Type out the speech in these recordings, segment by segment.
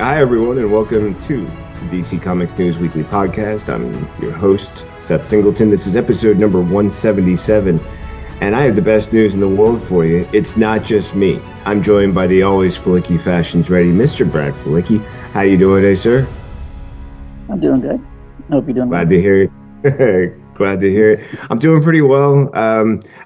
Hi, everyone, and welcome to the DC Comics News Weekly Podcast. I'm your host, Seth Singleton. This is episode number 177, and I have the best news in the world for you. It's not just me. I'm joined by the always Flicky Fashions ready, Mr. Brad Flicky. How you doing today, sir? I'm doing good. I hope you're doing Glad to hear it. Glad to hear it. I'm doing pretty well.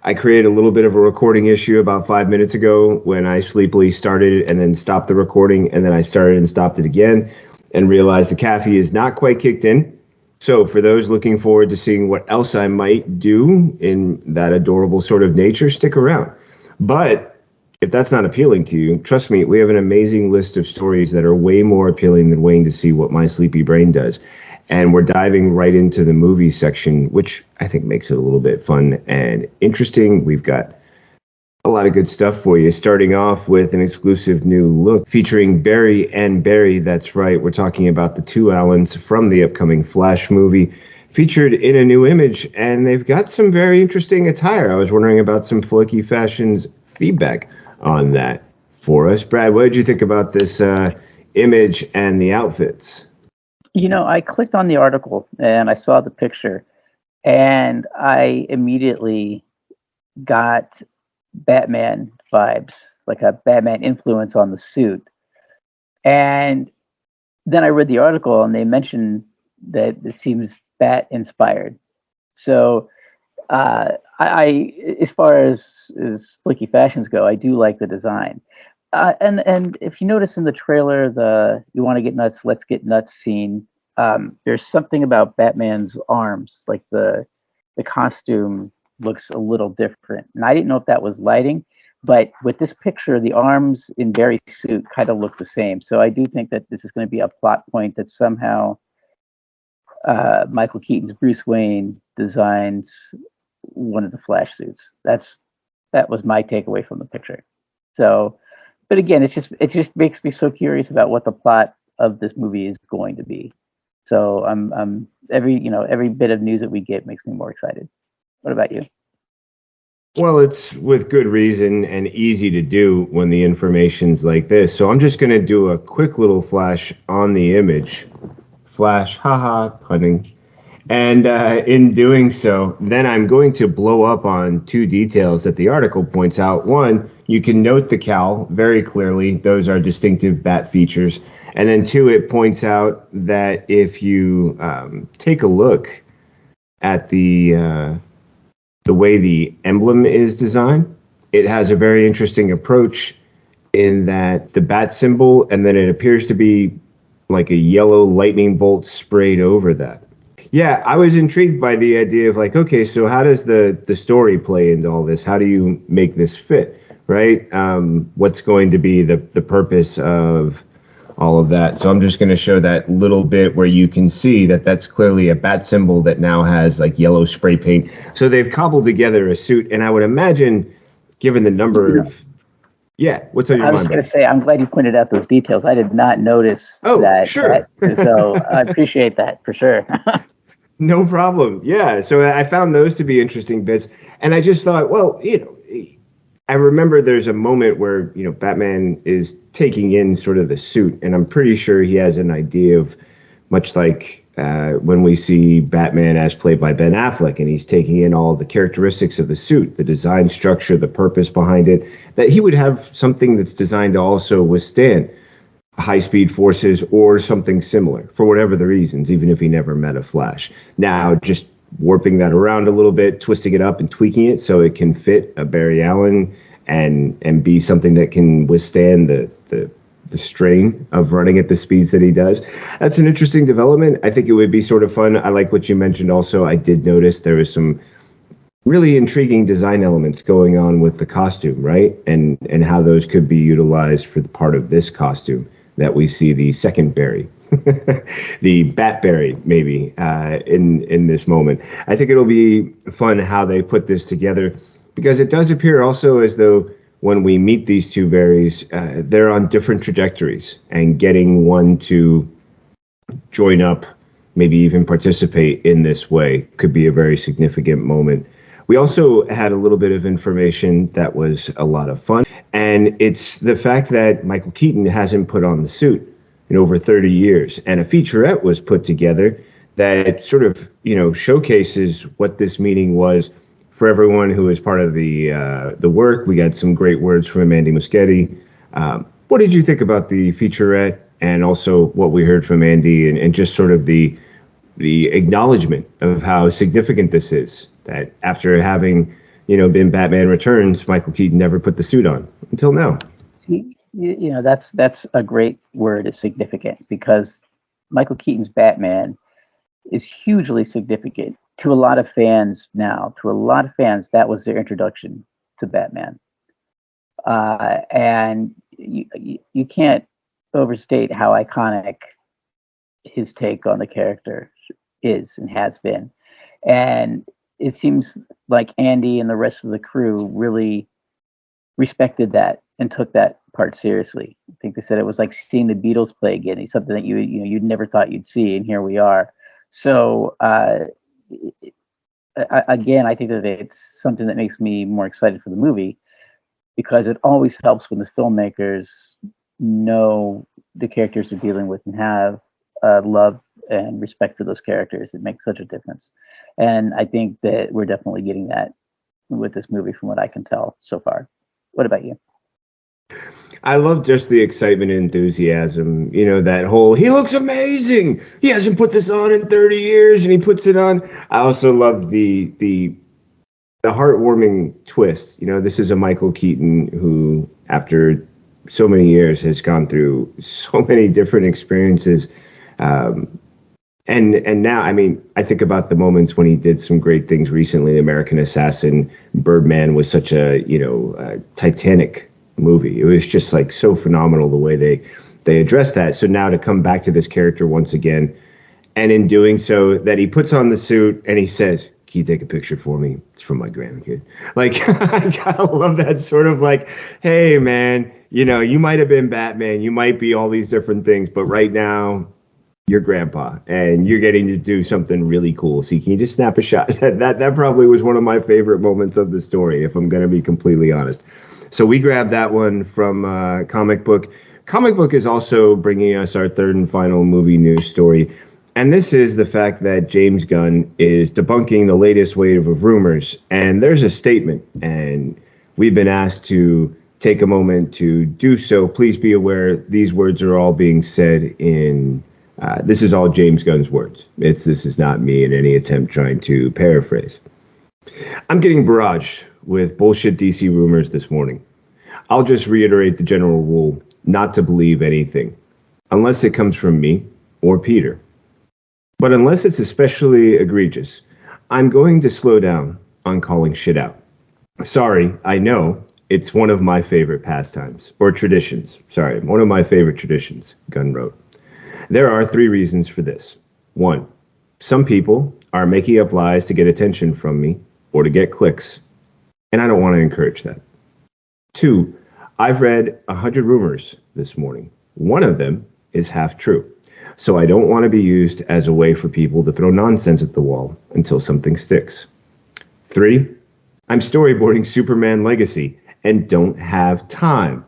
I created a little bit of a recording issue about 5 minutes ago when I sleepily started and then stopped the recording, and then I started and stopped it again and realized the caffeine is not quite kicked in. So for those looking forward to seeing what else I might do in that adorable sort of nature, stick around. But if that's not appealing to you, trust me, we have an amazing list of stories that are way more appealing than waiting to see what my sleepy brain does. And we're diving right into the movie section, which I think makes it a little bit fun and interesting. We've got a lot of good stuff for you, starting off with an exclusive new look featuring Barry and Barry. That's right. We're talking about the two Allens from the upcoming Flash movie, featured in a new image, and they've got some very interesting attire. I was wondering about some Flicky Fashions feedback on that for us. Brad, what did you think about this image and the outfits? You know, I clicked on the article and I saw the picture, and I immediately got Batman vibes, like a Batman influence on the suit. And then I read the article and they mentioned that it seems Bat inspired. So I as far as Flicky Fashions go, I do like the design. And if you notice in the trailer, the "You want to get nuts, let's get nuts" scene, there's something about Batman's arms, like the costume looks a little different. And I didn't know if that was lighting, but with this picture, the arms in Barry's suit kind of look the same. So I do think that this is going to be a plot point that somehow Michael Keaton's Bruce Wayne designs one of the Flash suits. That was my takeaway from the picture. So. But again, it just makes me so curious about what the plot of this movie is going to be. So I'm every bit of news that we get makes me more excited. What about you? Well, it's with good reason and easy to do when the information's like this. So I'm just going to do a quick little flash on the image. Flash, haha, punning. And in doing so, then I'm going to blow up on two details that the article points out. One, you can note the cowl very clearly. Those are distinctive Bat features. And then two, it points out that if you take a look at the way the emblem is designed, it has a very interesting approach in that the Bat symbol, and then it appears to be like a yellow lightning bolt sprayed over that. Yeah, I was intrigued by the idea of like, okay, so how does the story play into all this? How do you make this fit, right? What's going to be the purpose of all of that? So I'm just going to show that little bit where you can see that that's clearly a Bat symbol that now has like yellow spray paint. So they've cobbled together a suit, and I would imagine, given the number of... Yeah, what's on your mind? I was going to say, I'm glad you pointed out those details. I did not notice that. Sure. So I appreciate that for sure. No problem. Yeah. So I found those to be interesting bits. And I just thought, well, I remember there's a moment where, Batman is taking in sort of the suit. And I'm pretty sure he has an idea of, much like when we see Batman as played by Ben Affleck, and he's taking in all the characteristics of the suit, the design structure, the purpose behind it, that he would have something that's designed to also withstand high-speed forces or something similar for whatever the reasons, even if he never met a Flash. Now, just warping that around a little bit, twisting it up and tweaking it so it can fit a Barry Allen and be something that can withstand the strain of running at the speeds that he does. That's an interesting development. I think it would be sort of fun. I like what you mentioned also. I did notice there was some really intriguing design elements going on with the costume, right? And how those could be utilized for the part of this costume that we see the second Barry, the Bat Barry, maybe, in this moment. I think it'll be fun how they put this together, because it does appear also as though when we meet these two Barrys, they're on different trajectories, and getting one to join up, maybe even participate in this way, could be a very significant moment. We also had a little bit of information that was a lot of fun, and it's the fact that Michael Keaton hasn't put on the suit in over 30 years. And a featurette was put together that sort of, showcases what this meeting was for everyone who was part of the work. We got some great words from Andy Muschietti. What did you think about the featurette, and also what we heard from Andy, and just sort of the acknowledgement of how significant this is, that after having, been Batman Returns, Michael Keaton never put the suit on until now. See, that's a great word, is significant, because Michael Keaton's Batman is hugely significant to a lot of fans now. To a lot of fans, that was their introduction to Batman. And you can't overstate how iconic his take on the character is and has been. And it seems like Andy and the rest of the crew really respected that and took that part seriously. I think they said it was like seeing the Beatles play again. It's something that you'd never thought you'd see, and here we are. So again, I think that it's something that makes me more excited for the movie, because it always helps when the filmmakers know the characters they're dealing with and have love and respect for those characters. It makes such a difference. And I think that we're definitely getting that with this movie from what I can tell so far. What about you? I love just the excitement and enthusiasm, that whole, he looks amazing, he hasn't put this on in 30 years, and he puts it on. I also love the heartwarming twist. This is a Michael Keaton who, after so many years, has gone through so many different experiences. And now, I think about the moments when he did some great things recently. American Assassin, Birdman was such a titanic movie. It was just like so phenomenal the way they addressed that. So now to come back to this character once again, and in doing so, that he puts on the suit and he says, "Can you take a picture for me? It's from my grandkid." Like, I gotta love that sort of like, hey man, you might have been Batman, you might be all these different things, but right now you're grandpa and you're getting to do something really cool. So can you just snap a shot? That probably was one of my favorite moments of the story, if I'm going to be completely honest. So we grabbed that one from Comic Book. Comic Book is also bringing us our third and final movie news story. And this is the fact that James Gunn is debunking the latest wave of rumors. And there's a statement, and we've been asked to take a moment to do so. Please be aware these words are all being said in... this is all James Gunn's words. This is not me in any attempt trying to paraphrase. I'm getting barraged with bullshit DC rumors this morning. I'll just reiterate the general rule not to believe anything, unless it comes from me or Peter. But unless it's especially egregious, I'm going to slow down on calling shit out. Sorry, I know it's one of my favorite pastimes, or traditions. Sorry, one of my favorite traditions, Gunn wrote. There are 3 reasons for this. 1, some people are making up lies to get attention from me or to get clicks, and I don't want to encourage that. 2, I've read 100 rumors this morning. One of them is half true, so I don't want to be used as a way for people to throw nonsense at the wall until something sticks. 3, I'm storyboarding Superman Legacy and don't have time.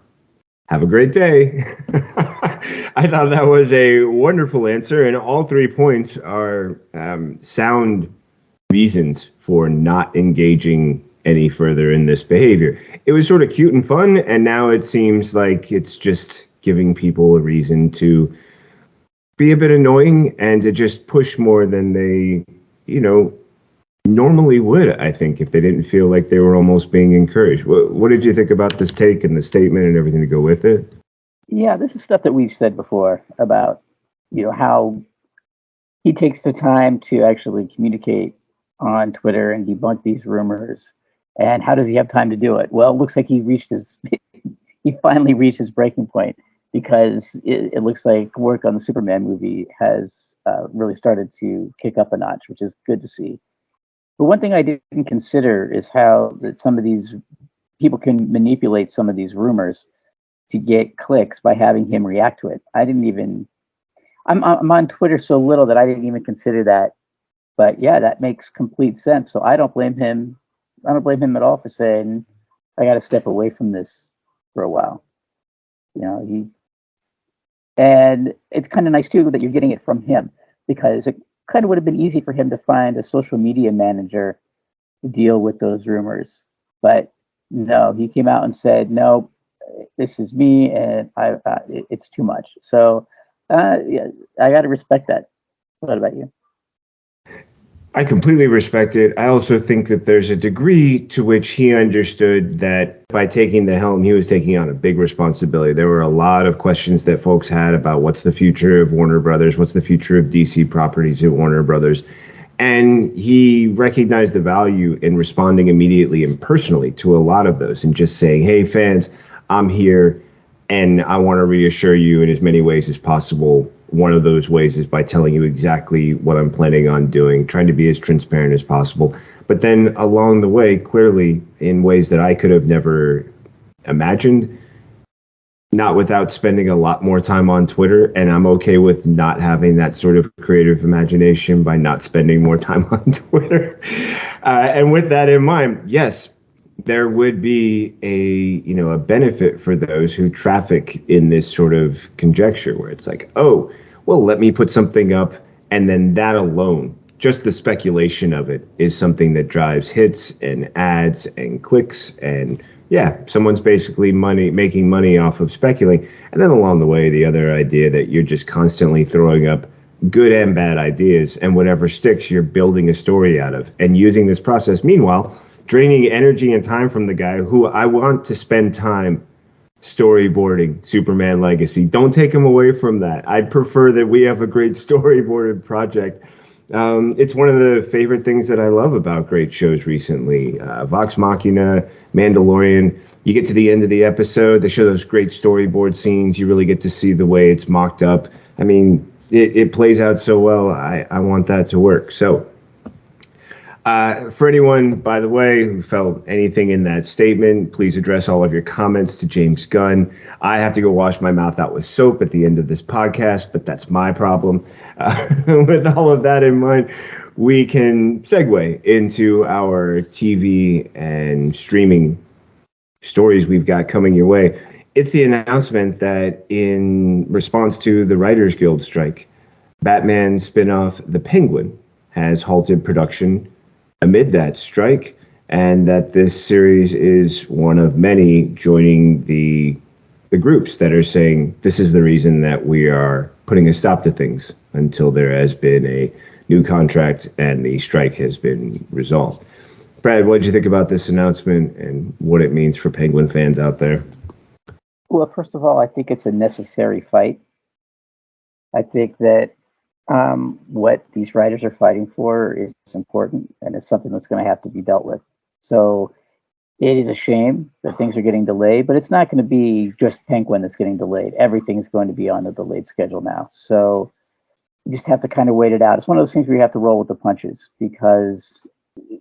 Have a great day. I thought that was a wonderful answer, and all 3 points are sound reasons for not engaging any further in this behavior. It was sort of cute and fun, and now it seems like it's just giving people a reason to be a bit annoying and to just push more than they, normally would, I think, if they didn't feel like they were almost being encouraged. What did you think about this take and the statement and everything to go with it? Yeah, this is stuff that we've said before about, how he takes the time to actually communicate on Twitter and debunk these rumors. And how does he have time to do it? Well, it looks like he finally reached his breaking point, because it looks like work on the Superman movie has really started to kick up a notch, which is good to see. But one thing I didn't consider is how that some of these people can manipulate some of these rumors to get clicks by having him react to it. I'm on Twitter so little that I didn't even consider that. But yeah, that makes complete sense. So I don't blame him. I don't blame him at all for saying, I got to step away from this for a while. And it's kind of nice too that you're getting it from him, because it kind of would have been easy for him to find a social media manager to deal with those rumors. But no, he came out and said, no, this is me, and it's too much. So yeah, I got to respect that. What about you? I completely respect it. I also think that there's a degree to which he understood that by taking the helm, he was taking on a big responsibility. There were a lot of questions that folks had about what's the future of Warner Brothers, what's the future of DC properties at Warner Brothers. And he recognized the value in responding immediately and personally to a lot of those and just saying, hey, fans, I'm here and I want to reassure you in as many ways as possible. One of those ways is by telling you exactly what I'm planning on doing, trying to be as transparent as possible. But then along the way, clearly in ways that I could have never imagined, not without spending a lot more time on Twitter. And I'm okay with not having that sort of creative imagination by not spending more time on Twitter. And with that in mind, yes, there would be a benefit for those who traffic in this sort of conjecture where it's like, oh, well, let me put something up, and then that alone, just the speculation of it, is something that drives hits and ads and clicks, and yeah, someone's basically making money off of speculating. And then along the way, the other idea that you're just constantly throwing up good and bad ideas, and whatever sticks, you're building a story out of, and using this process. Meanwhile, draining energy and time from the guy who I want to spend time storyboarding Superman Legacy. Don't take him away from that. I'd prefer that we have a great storyboarded project. It's one of the favorite things that I love about great shows recently. Vox Machina, Mandalorian. You get to the end of the episode, they show those great storyboard scenes. You really get to see the way it's mocked up. I mean, it plays out so well. I want that to work. So for anyone, by the way, who felt anything in that statement, please address all of your comments to James Gunn. I have to go wash my mouth out with soap at the end of this podcast, but that's my problem. With all of that in mind, we can segue into our TV and streaming stories we've got coming your way. It's the announcement that in response to the Writers Guild strike, Batman spinoff The Penguin has halted production amid that strike, and that this series is one of many joining the groups that are saying this is the reason that we are putting a stop to things until there has been a new contract and the strike has been resolved. Brad, what did you think about this announcement and what it means for Penguin fans out there? Well, first of all, I think it's a necessary fight. I think that what these writers are fighting for is important, and it's something that's going to have to be dealt with. So it is a shame that things are getting delayed, but it's not going to be just Penguin that's getting delayed. Everything's going to be on the delayed schedule now. So you just have to kind of wait it out. It's one of those things where you have to roll with the punches, because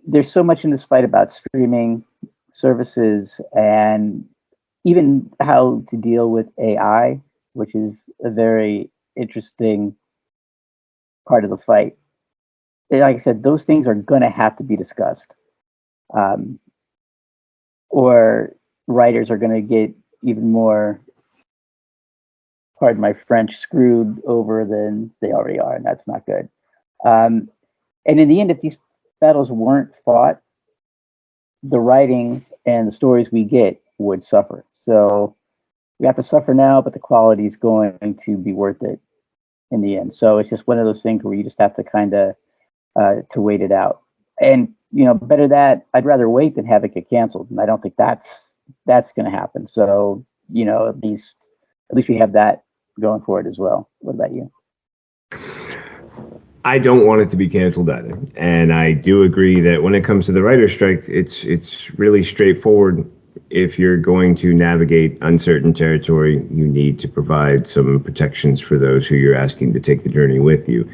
there's so much in this fight about streaming services and even how to deal with AI, which is a very interesting part of the fight. Like I said, those things are going to have to be discussed, or writers are going to get even more, pardon my French, screwed over than they already are, and that's not good. And in the end, if these battles weren't fought, the writing and the stories we get would suffer. So we have to suffer now, but the quality is going to be worth it in the end. So it's just one of those things where you just have to kind of to wait it out. And better that I'd rather wait than have it get canceled. And I don't think that's going to happen. So at least we have that going for it as well. What about you? I don't want it to be canceled either, and I do agree that when it comes to the writer's strike, it's really straightforward. If you're going to navigate uncertain territory, you need to provide some protections for those who you're asking to take the journey with you.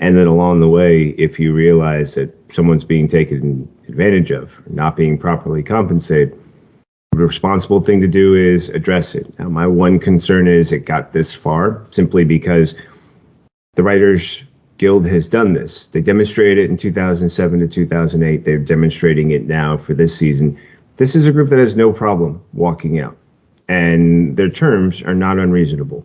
And then along the way, if you realize that someone's being taken advantage of, not being properly compensated, the responsible thing to do is address it. Now, my one concern is it got this far simply because the Writers Guild has done this. They demonstrated it in 2007 to 2008. They're demonstrating it now for this season. This is a group that has no problem walking out, and their terms are not unreasonable.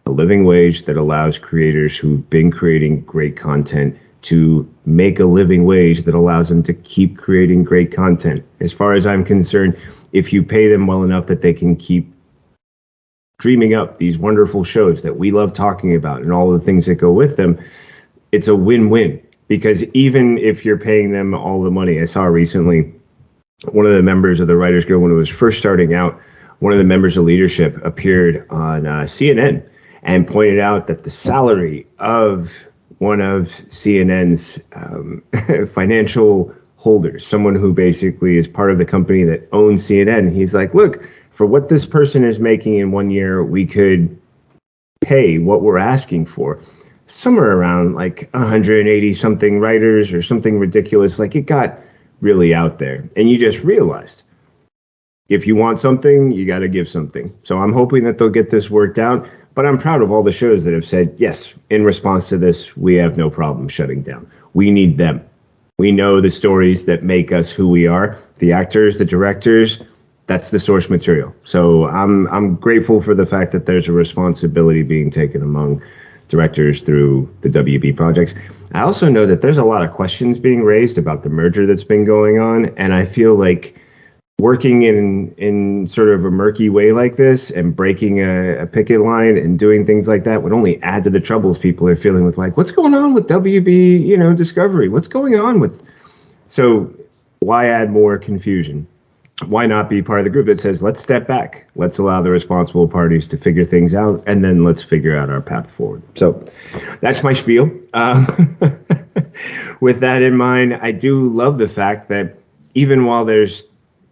a living wage that allows creators who've been creating great content to make a living wage that allows them to keep creating great content. As far as I'm concerned, if you pay them well enough that they can keep dreaming up these wonderful shows that we love talking about and all the things that go with them, it's a win-win. Because even if you're paying them all the money, I saw recently one of the members of the Writers Guild, when it was first starting out, one of the members of leadership appeared on CNN and pointed out that the salary of one of CNN's financial holders, someone who basically is part of the company that owns CNN, he's like, look, for what this person is making in 1 year, we could pay what we're asking for. Somewhere around like 180 something writers or something ridiculous. Like, it got really out there. And you just realized, if you want something, you got to give something. So I'm hoping that they'll get this worked out. But I'm proud of all the shows that have said, yes, in response to this, we have no problem shutting down. We need them. We know the stories that make us who we are. The actors, the directors, that's the source material. So I'm grateful for the fact that there's a responsibility being taken among directors through the WB projects. I also know that there's a lot of questions being raised about the merger that's been going on. And I feel like working in sort of a murky way like this and breaking a picket line and doing things like that would only add to the troubles people are feeling with, like, what's going on with WB, Discovery? What's going on with... So why add more confusion? Why not be part of the group that says, let's step back, let's allow the responsible parties to figure things out, and then let's figure out our path forward. So that's my spiel. With that in mind, I do love the fact that even while there's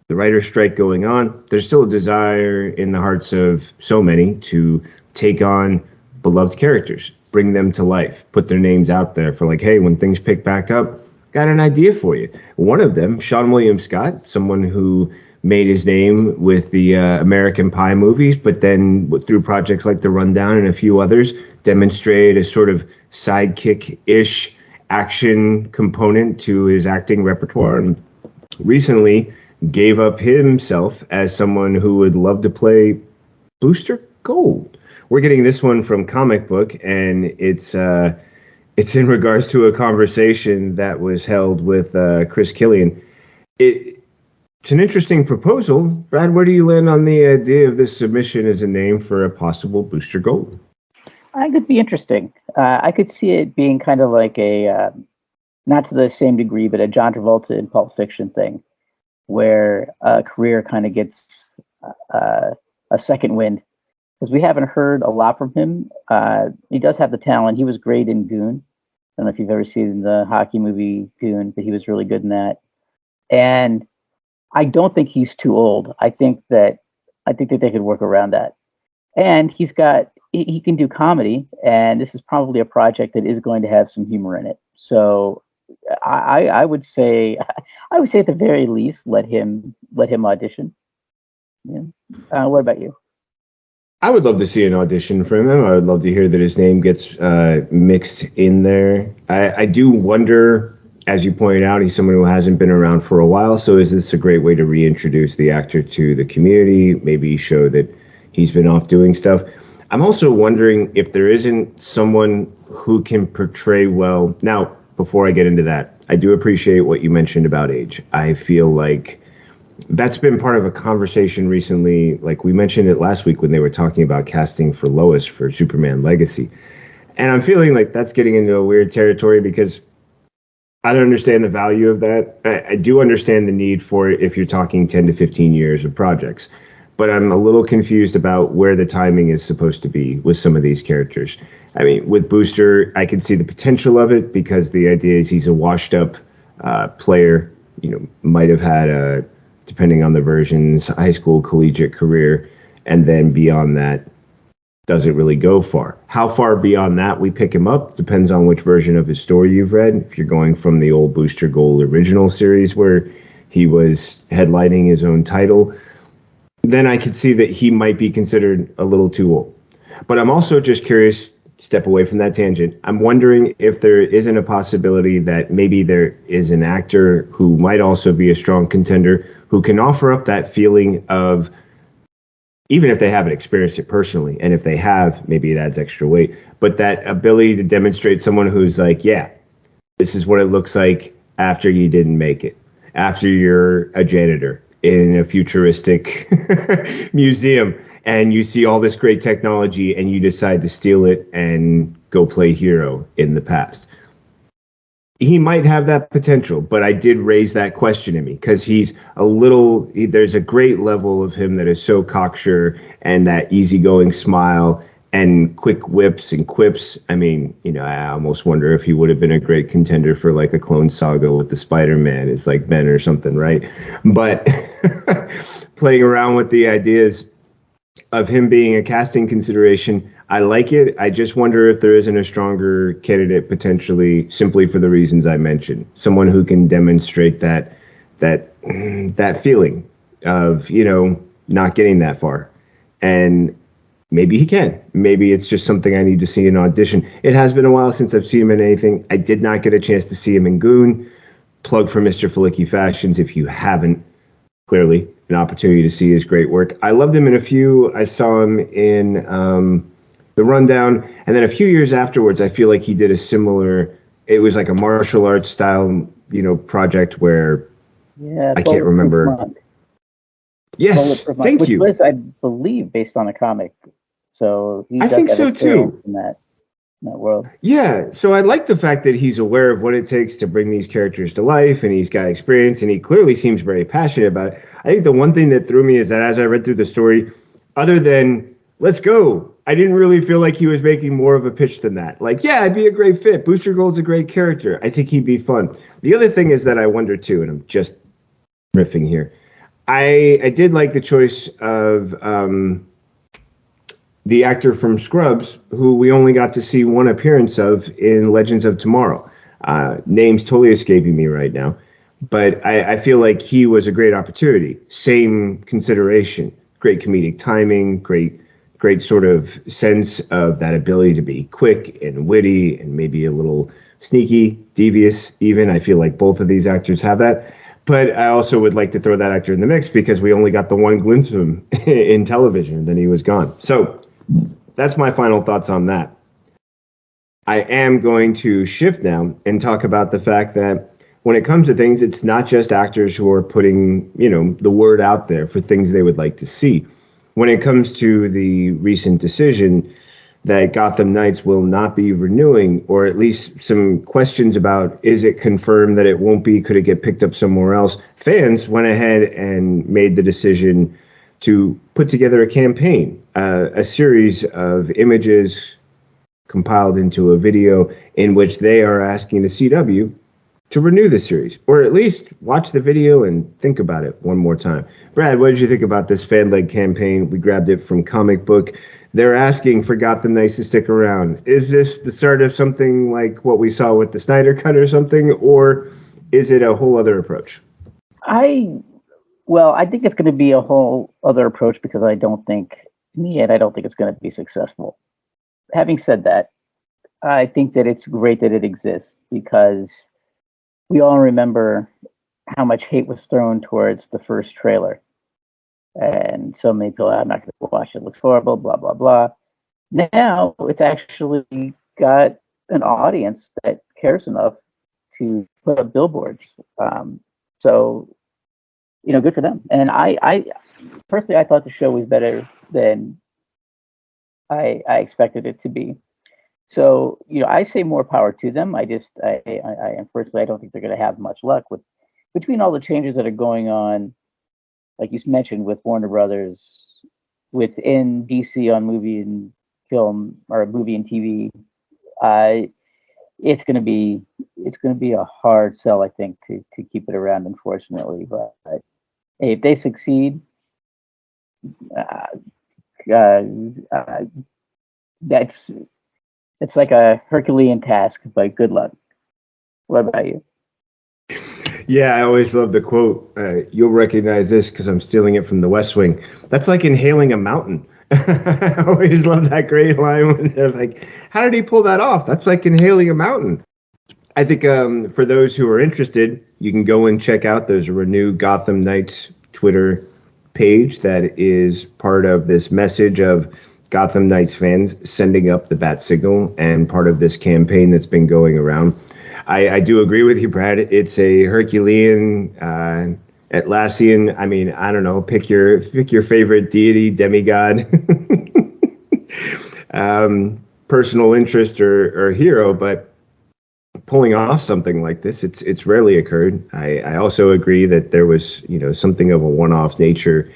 the writer's strike going on, there's still a desire in the hearts of so many to take on beloved characters, bring them to life, put their names out there for, like, hey, when things pick back up, got an idea for you. One of them, Sean William Scott, someone who made his name with the American Pie movies, but then through projects like The Rundown and a few others, demonstrated a sort of sidekick-ish action component to his acting repertoire, and recently gave up himself as someone who would love to play Booster Gold. We're getting this one from Comic Book, and it's in regards to a conversation that was held with Chris Killian. It's an interesting proposal. Brad, where do you land on the idea of this submission as a name for a possible Booster Gold? I could be interesting. I could see it being kind of like a, not to the same degree, but a John Travolta in Pulp Fiction thing, where a career kind of gets a second wind. Because we haven't heard a lot from him. He does have the talent. He was great in Goon. I don't know if you've ever seen the hockey movie Goon, but he was really good in that. And I don't think he's too old. I think that they could work around that. And he can do comedy, and this is probably a project that is going to have some humor in it. So I would say at the very least, let him audition. Yeah. What about you? I would love to see an audition from him. I would love to hear that his name gets mixed in there. I do wonder, as you pointed out, he's someone who hasn't been around for a while. So is this a great way to reintroduce the actor to the community? Maybe show that he's been off doing stuff. I'm also wondering if there isn't someone who can portray well. Now, before I get into that, I do appreciate what you mentioned about age. I feel like that's been part of a conversation recently. Like we mentioned it last week when they were talking about casting for Lois for Superman Legacy. And I'm feeling like that's getting into a weird territory because I don't understand the value of that. I do understand the need for it if you're talking 10 to 15 years of projects. But I'm a little confused about where the timing is supposed to be with some of these characters. I mean, with Booster, I can see the potential of it because the idea is he's a washed-up player. Might have had a, depending on the versions, high school, collegiate career, and then beyond that, doesn't really go far. How far beyond that we pick him up depends on which version of his story you've read. If you're going from the old Booster Gold original series where he was headlining his own title, then I could see that he might be considered a little too old. But I'm also just curious, step away from that tangent. I'm wondering if there isn't a possibility that maybe there is an actor who might also be a strong contender who can offer up that feeling of even if they haven't experienced it personally. And if they have, maybe it adds extra weight. But that ability to demonstrate someone who's like, yeah, this is what it looks like after you didn't make it, after you're a janitor in a futuristic museum and you see all this great technology and you decide to steal it and go play hero in the past. He might have that potential, but I did raise that question in me because there's a great level of him that is so cocksure and that easygoing smile and quick whips and quips. I mean, I almost wonder if he would have been a great contender for like a Clone Saga with the Spider-Man is like Ben or something, right? But playing around with the ideas of him being a casting consideration, I like it. I just wonder if there isn't a stronger candidate potentially simply for the reasons I mentioned. Someone who can demonstrate that feeling of, not getting that far. And maybe he can. Maybe it's just something I need to see in audition. It has been a while since I've seen him in anything. I did not get a chance to see him in Goon. Plug for Mr. Flicky Fashions if you haven't. Clearly, an opportunity to see his great work. I loved him in a few. I saw him in The Rundown. And then a few years afterwards, I feel like he did a similar, it was like a martial arts style, project where I can't remember. Monk. Yes, thank you. Which was, I believe, based on a comic. So I think so too. In that world. Yeah, so I like the fact that he's aware of what it takes to bring these characters to life, and he's got experience, and he clearly seems very passionate about it. I think the one thing that threw me is that as I read through the story, other than let's go, I didn't really feel like he was making more of a pitch than that. Like, yeah, I'd be a great fit. Booster Gold's a great character. I think he'd be fun. The other thing is that I wonder too, and I'm just riffing here. I did like the choice of the actor from Scrubs, who we only got to see one appearance of in Legends of Tomorrow. Name's totally escaping me right now. But I feel like he was a great opportunity. Same consideration. Great comedic timing, great sort of sense of that ability to be quick and witty and maybe a little sneaky, devious even. I feel like both of these actors have that. But I also would like to throw that actor in the mix because we only got the one glimpse of him in television, and then he was gone. So that's my final thoughts on that. I am going to shift now and talk about the fact that when it comes to things, it's not just actors who are putting, the word out there for things they would like to see. When it comes to the recent decision that Gotham Knights will not be renewing, or at least some questions about, is it confirmed that it won't be? Could it get picked up somewhere else? Fans went ahead and made the decision to put together a campaign, a series of images compiled into a video in which they are asking the CW to renew the series, or at least watch the video and think about it one more time. Brad, what did you think about this fan-led campaign? We grabbed it from Comic Book. They're asking for Gotham Knights to stick around. Is this the start of something like what we saw with the Snyder Cut or something, or is it a whole other approach? I think it's going to be a whole other approach because I don't think it's going to be successful. Having said that, I think that it's great that it exists because we all remember how much hate was thrown towards the first trailer. And so many people, I'm not going to watch it, it looks horrible, blah, blah, blah. Now it's actually got an audience that cares enough to put up billboards. So, good for them. And I personally, I thought the show was better than I expected it to be. So, I say more power to them. Unfortunately, I don't think they're going to have much luck between all the changes that are going on, like you mentioned, with Warner Brothers, within DC on movie and film or movie and TV. It's going to be a hard sell, I think, to keep it around, unfortunately. But if they succeed, it's like a Herculean task, but good luck. What about you? Yeah, I always love the quote. You'll recognize this because I'm stealing it from The West Wing. That's like inhaling a mountain. I always love that great line when they're like, how did he pull that off? That's like inhaling a mountain. I think for those who are interested, you can go and check out. There's a renewed Gotham Knights Twitter page that is part of this message of Gotham Knights fans sending up the bat signal and part of this campaign that's been going around. I do agree with you, Brad. It's a Herculean, Atlassian. I mean, I don't know. Pick your favorite deity, demigod, personal interest or hero, but pulling off something like this, it's rarely occurred. I also agree that there was something of a one-off nature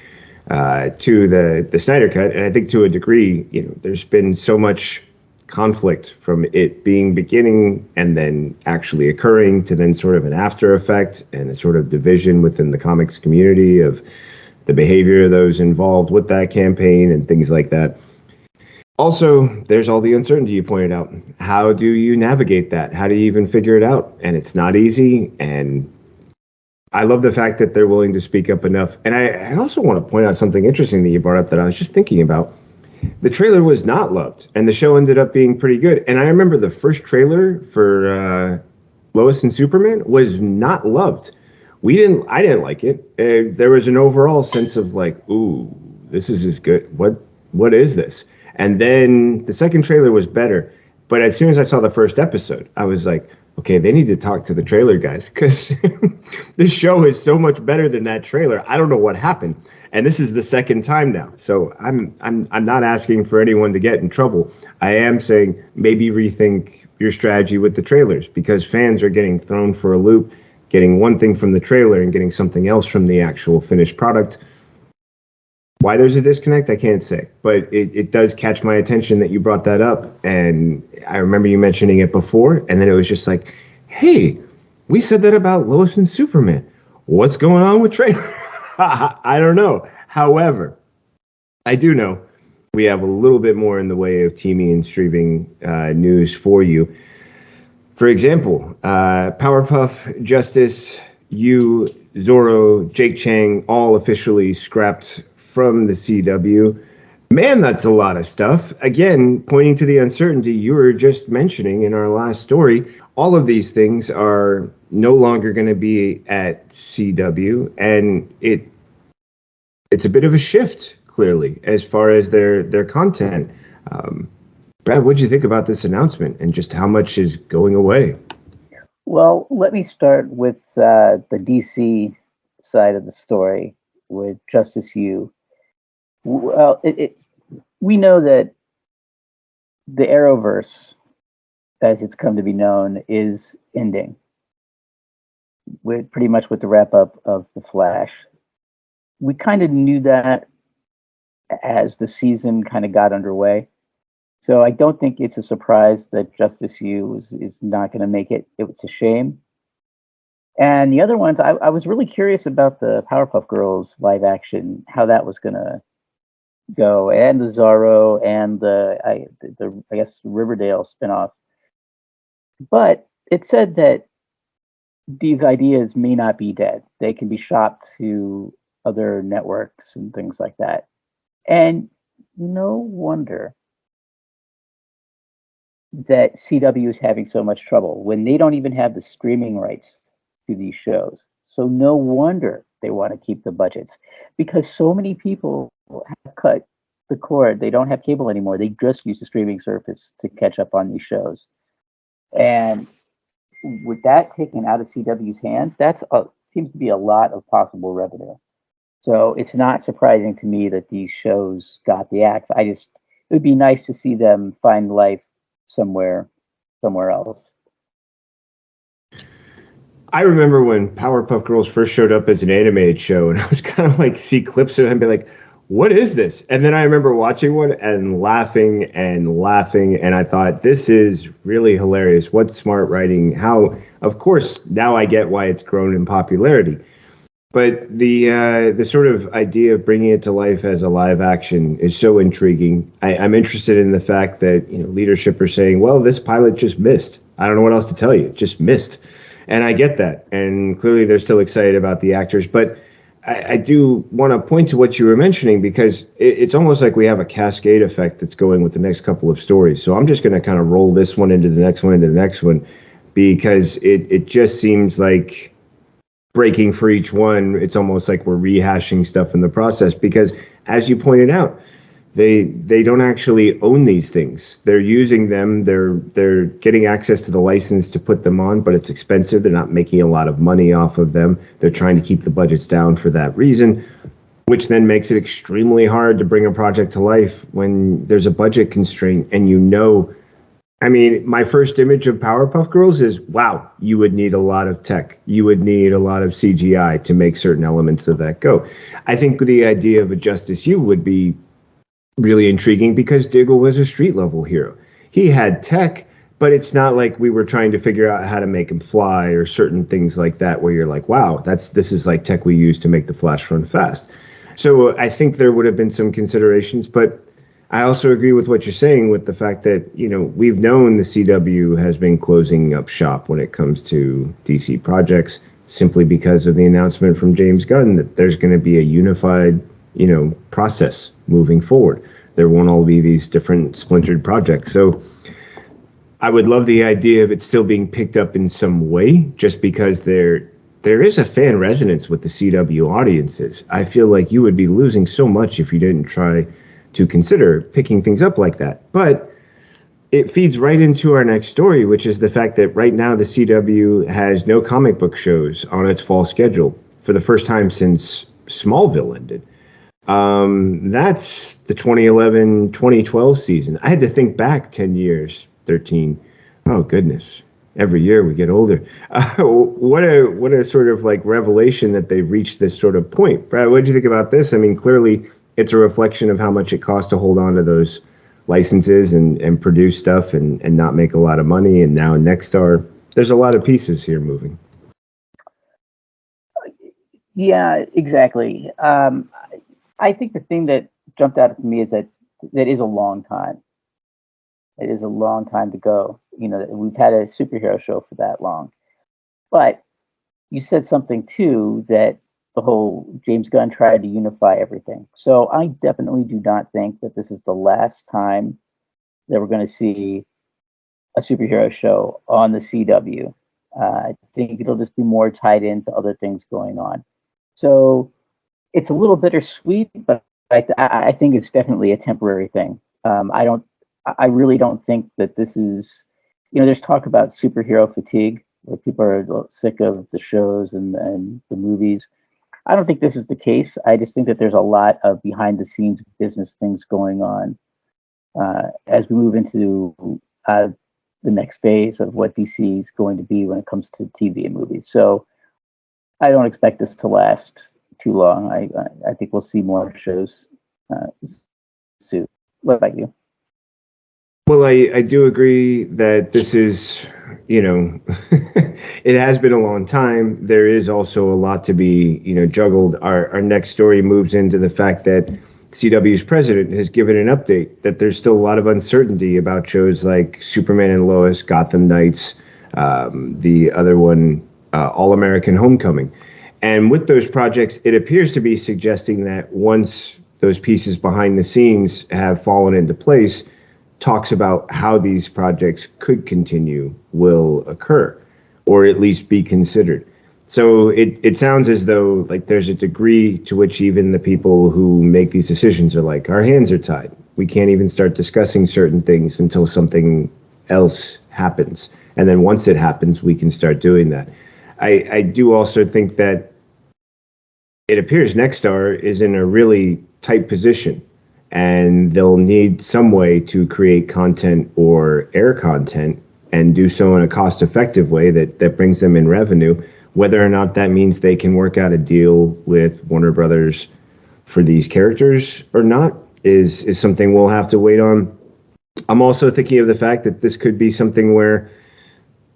to the Snyder Cut, and I think to a degree, there's been so much conflict from it being beginning and then actually occurring to then sort of an after effect and a sort of division within the comics community of the behavior of those involved with that campaign and things like that. Also, there's all the uncertainty you pointed out. How do you navigate that? How do you even figure it out? And it's not easy. And I love the fact that they're willing to speak up enough. And I also want to point out something interesting that you brought up that I was just thinking about. The trailer was not loved, and the show ended up being pretty good. And I remember the first trailer for Lois and Superman was not loved. I didn't like it. There was an overall sense of like, ooh, this is good. What is this? And then the second trailer was better. But as soon as I saw the first episode, I was like, okay, they need to talk to the trailer guys, because this show is so much better than that trailer. I don't know what happened. And this is the second time now. So I'm not asking for anyone to get in trouble. I am saying maybe rethink your strategy with the trailers, because fans are getting thrown for a loop, getting one thing from the trailer and getting something else from the actual finished product. Why there's a disconnect, I can't say. But it does catch my attention that you brought that up. And I remember you mentioning it before. And then it was just like, hey, we said that about Lois and Superman. What's going on with trailer? I don't know. However, I do know we have a little bit more in the way of TV and streaming news for you. For example, Powerpuff, Justice, You, Zorro, Jake Chang, all officially scrapped from the CW. Man, that's a lot of stuff. Again, pointing to the uncertainty you were just mentioning in our last story. All of these things are no longer going to be at CW, and it's a bit of a shift, clearly, as far as their content. Brad, what did you think about this announcement and just how much is going away? Well, let me start with the DC side of the story with Justice U. Well, we know that the Arrowverse, as it's come to be known, is ending with pretty much with the wrap up of The Flash. We kind of knew that as the season kind of got underway. So I don't think it's a surprise that Justice U is not going to make it. It's a shame. And the other ones, I was really curious about the Powerpuff Girls live action, how that was going to go, and the Zorro and the I guess Riverdale spinoff. But it said that these ideas may not be dead. They can be shopped to other networks and things like that. And no wonder that CW is having so much trouble when they don't even have the streaming rights to these shows. So no wonder they want to keep the budgets, because so many people have cut the cord. They don't have cable anymore. They just use the streaming service to catch up on these shows. And with that taken out of CW's hands, seems to be a lot of possible revenue. So it's not surprising to me that these shows got the axe. It would be nice to see them find life somewhere else. I remember when Powerpuff Girls first showed up as an animated show, and I was kind of like see clips of it and be like, what is this? And then I remember watching one and laughing, and I thought, this is really hilarious. What smart writing. How, of course, now I get why it's grown in popularity. But the sort of idea of bringing it to life as a live action is so intriguing. I'm interested in the fact that leadership are saying, well, this pilot just missed. I don't know what else to tell you. It just missed. And I get that. And clearly they're still excited about the actors. But I do want to point to what you were mentioning, because it's almost like we have a cascade effect that's going with the next couple of stories. So I'm just going to kind of roll this one into the next one, because it just seems like breaking for each one. It's almost like we're rehashing stuff in the process because, as you pointed out, they don't actually own these things. They're using them. They're getting access to the license to put them on, but it's expensive. They're not making a lot of money off of them. They're trying to keep the budgets down for that reason, which then makes it extremely hard to bring a project to life when there's a budget constraint. And I mean, my first image of Powerpuff Girls is, wow, you would need a lot of tech. You would need a lot of CGI to make certain elements of that go. I think the idea of a Justice U would be really intriguing because Diggle was a street level hero. He had tech, but it's not like we were trying to figure out how to make him fly or certain things like that where you're like, wow, this is like tech we use to make the Flash run fast. So I think there would have been some considerations, but I also agree with what you're saying with the fact that, we've known the CW has been closing up shop when it comes to DC projects simply because of the announcement from James Gunn that there's going to be a unified, process moving forward. There won't all be these different splintered projects. So I would love the idea of it still being picked up in some way just because there is a fan resonance with the CW audiences. I feel like you would be losing so much if you didn't try to consider picking things up like that. But it feeds right into our next story, which is the fact that right now the CW has no comic book shows on its fall schedule for the first time since Smallville ended. That's the 2011-2012 season. I had to think back 10 years, 13. Oh, goodness. Every year we get older. What a sort of like revelation that they've reached this sort of point. Brad, what did you think about this? I mean, clearly it's a reflection of how much it costs to hold on to those licenses and produce stuff and not make a lot of money. And now Nexstar, there's a lot of pieces here moving. Yeah, exactly. I think the thing that jumped out at me is that is a long time. It is a long time to go. We've had a superhero show for that long. But you said something too, that the whole James Gunn tried to unify everything. So I definitely do not think that this is the last time that we're going to see a superhero show on the CW. I think it'll just be more tied into other things going on. So it's a little bittersweet, but I think it's definitely a temporary thing. I really don't think that this is, there's talk about superhero fatigue, where people are sick of the shows and the movies. I don't think this is the case. I just think that there's a lot of behind the scenes business things going on as we move into the next phase of what DC is going to be when it comes to TV and movies. So I don't expect this to last too long. I think we'll see more shows soon. What about you? Well, I do agree that this is, it has been a long time. There is also a lot to be, juggled. Our next story moves into the fact that CW's president has given an update that there's still a lot of uncertainty about shows like Superman and Lois, Gotham Knights, the other one, All-American Homecoming. And with those projects, it appears to be suggesting that once those pieces behind the scenes have fallen into place, talks about how these projects could continue will occur, or at least be considered. So it sounds as though like there's a degree to which even the people who make these decisions are like, our hands are tied. We can't even start discussing certain things until something else happens. And then once it happens, we can start doing that. I do also think that it appears Nexstar is in a really tight position, and they'll need some way to create content or air content and do so in a cost-effective way that brings them in revenue. Whether or not that means they can work out a deal with Warner Brothers for these characters or not is something we'll have to wait on. I'm also thinking of the fact that this could be something where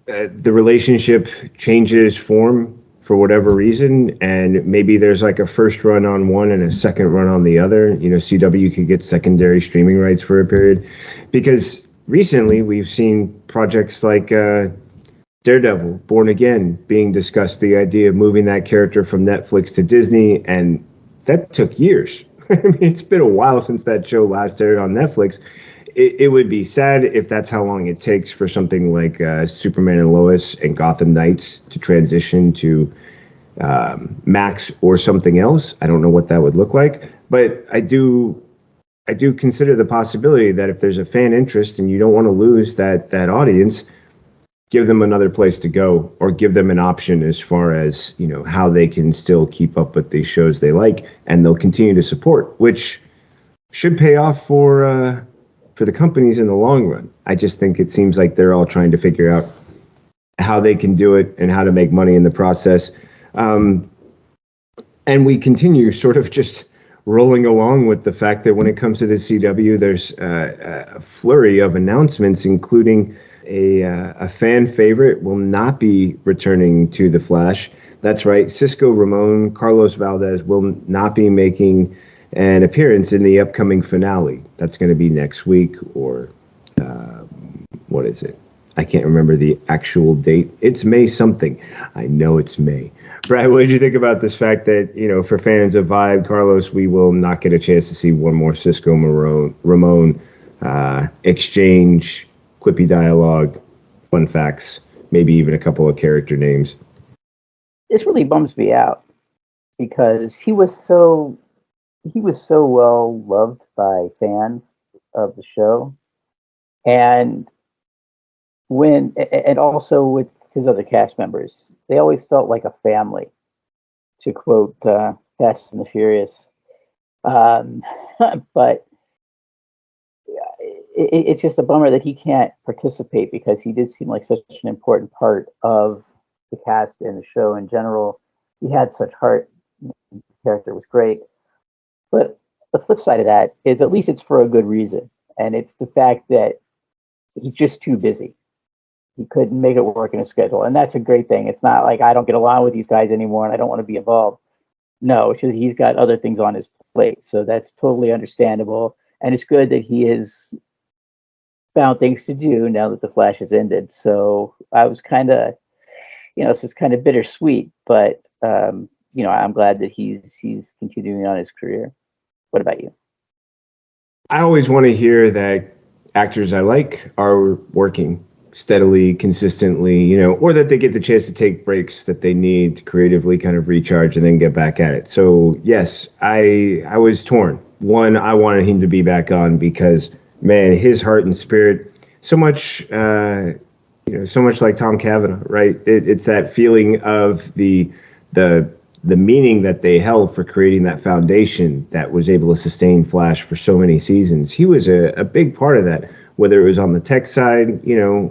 the relationship changes form for whatever reason, and maybe there's like a first run on one and a second run on the other. CW could get secondary streaming rights for a period, because recently we've seen projects like Daredevil, Born Again being discussed, the idea of moving that character from Netflix to Disney, and that took years. I mean, it's been a while since that show last aired on Netflix. It would be sad if that's how long it takes for something like Superman and Lois and Gotham Knights to transition to Max or something else. I don't know what that would look like, but I do consider the possibility that if there's a fan interest and you don't want to lose that audience, give them another place to go, or give them an option as far as, you know, how they can still keep up with these shows they like, and they'll continue to support, which should pay off for the companies in the long run. I just think it seems like they're all trying to figure out how they can do it and how to make money in the process. And we continue sort of just rolling along with the fact that when it comes to the CW, there's a flurry of announcements, including a fan favorite will not be returning to The Flash. That's right. Cisco Ramon, Carlos Valdes will not be making an appearance in the upcoming finale. That's going to be next week, or what is it? I can't remember the actual date. It's May something. I know it's May. Brad, what did you think about this fact that, you know, for fans of Vibe, Carlos, we will not get a chance to see one more Cisco Ramon exchange, quippy dialogue, fun facts, maybe even a couple of character names? This really bums me out because he was so well loved by fans of the show, and also with his other cast members, they always felt like a family, to quote Fast and the Furious. But it's just a bummer that he can't participate, because he did seem like such an important part of the cast and the show in general. He had such heart. The character was great. But the flip side of that is, at least it's for a good reason. And it's the fact that he's just too busy. He couldn't make it work in his schedule. And that's a great thing. It's not like I don't get along with these guys anymore and I don't want to be involved. No, it's just he's got other things on his plate. So that's totally understandable. And it's good that he has found things to do now that The Flash has ended. So I was kind of, this is kind of bittersweet, but I'm glad that he's continuing on his career. What about you? I always want to hear that actors I like are working steadily, consistently, or that they get the chance to take breaks that they need to creatively kind of recharge and then get back at it. So yes, I was torn. One, I wanted him to be back on because, man, his heart and spirit, so much like Tom Cavanaugh, right? It's that feeling of the meaning that they held for creating that foundation that was able to sustain Flash for so many seasons. He was a big part of that, whether it was on the tech side,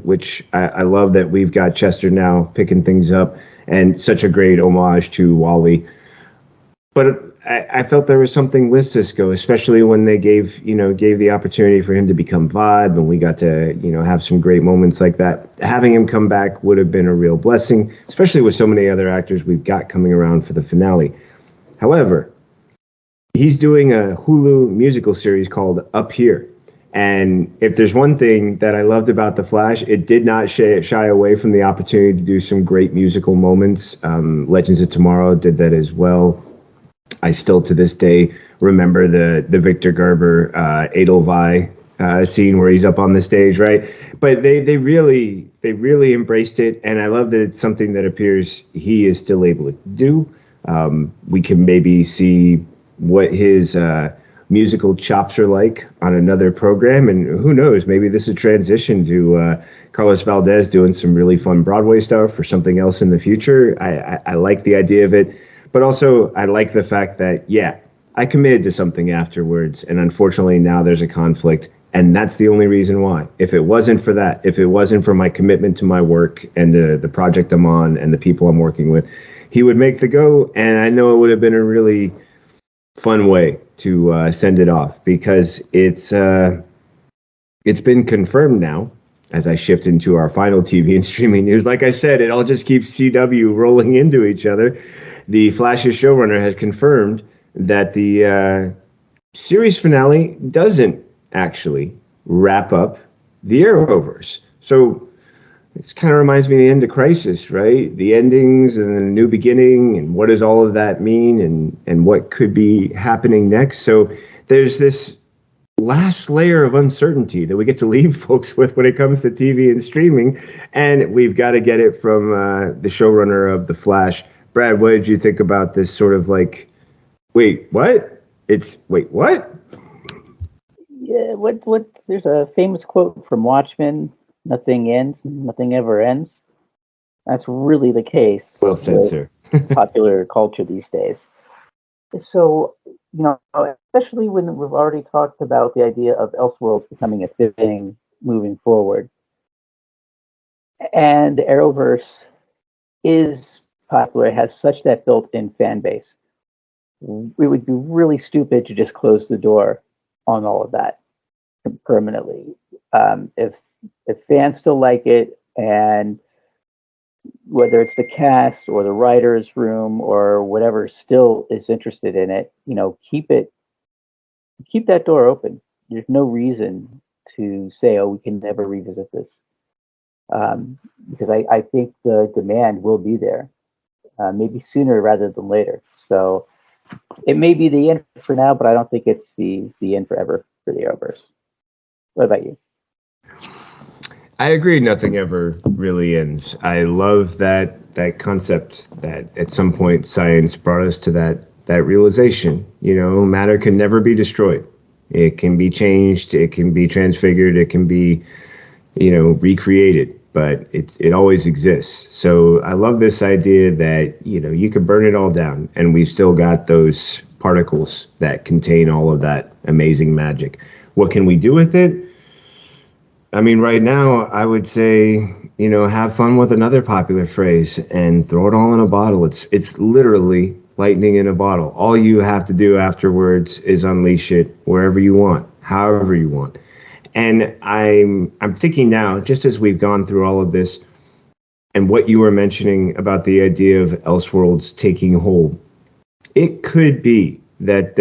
which I love that we've got Chester now picking things up, and such a great homage to Wally. But I felt there was something with Cisco, especially when they gave the opportunity for him to become Vibe, and we got to, have some great moments like that. Having him come back would have been a real blessing, especially with so many other actors we've got coming around for the finale. However, he's doing a Hulu musical series called Up Here. And if there's one thing that I loved about The Flash, it did not shy away from the opportunity to do some great musical moments. Legends of Tomorrow did that as well. I still, to this day, remember the Victor Garber Edelweiss scene where he's up on the stage, right? But they really embraced it, and I love that it's something that appears he is still able to do. We can maybe see what his musical chops are like on another program, and who knows, maybe this is a transition to Carlos Valdes doing some really fun Broadway stuff or something else in the future. I like the idea of it. But also, I like the fact that, I committed to something afterwards, and unfortunately now there's a conflict, and that's the only reason why. If it wasn't for that, if it wasn't for my commitment to my work and the project I'm on and the people I'm working with, he would make the go, and I know it would have been a really fun way to send it off, because it's been confirmed now, as I shift into our final TV and streaming news. Like I said, it all just keeps CW rolling into each other. The Flash's showrunner has confirmed that the series finale doesn't actually wrap up the Arrowverse. So it kind of reminds me of the end of Crisis, right? The endings and then a new beginning, and what does all of that mean, and what could be happening next. So there's this last layer of uncertainty that we get to leave folks with when it comes to TV and streaming, and we've got to get it from the showrunner of The Flash, Brad, what did you think about this sort of like, wait, what? Wait, what? Yeah, what there's a famous quote from Watchmen, nothing ends, nothing ever ends. That's really the case Well said, with sir. popular culture these days. So, especially when we've already talked about the idea of Elseworlds becoming a thing moving forward. And the Arrowverse is popular, has such that built-in fan base. It would be really stupid to just close the door on all of that permanently. If fans still like it, and whether it's the cast or the writers' room or whatever still is interested in it, keep that door open. There's no reason to say, oh, we can never revisit this, because I think the demand will be there, maybe sooner rather than later. So it may be the end for now, but I don't think it's the end forever for the Arrowverse. What about you? I agree. Nothing ever really ends. I love that concept that at some point science brought us to that realization. Matter can never be destroyed. It can be changed. It can be transfigured. It can be, recreated. But it always exists. So I love this idea that you can burn it all down, and we've still got those particles that contain all of that amazing magic. What can we do with it? I mean, right now, I would say, have fun with another popular phrase and throw it all in a bottle. It's literally lightning in a bottle. All you have to do afterwards is unleash it wherever you want, however you want. And I'm thinking now, just as we've gone through all of this, and what you were mentioning about the idea of Elseworlds taking hold, it could be that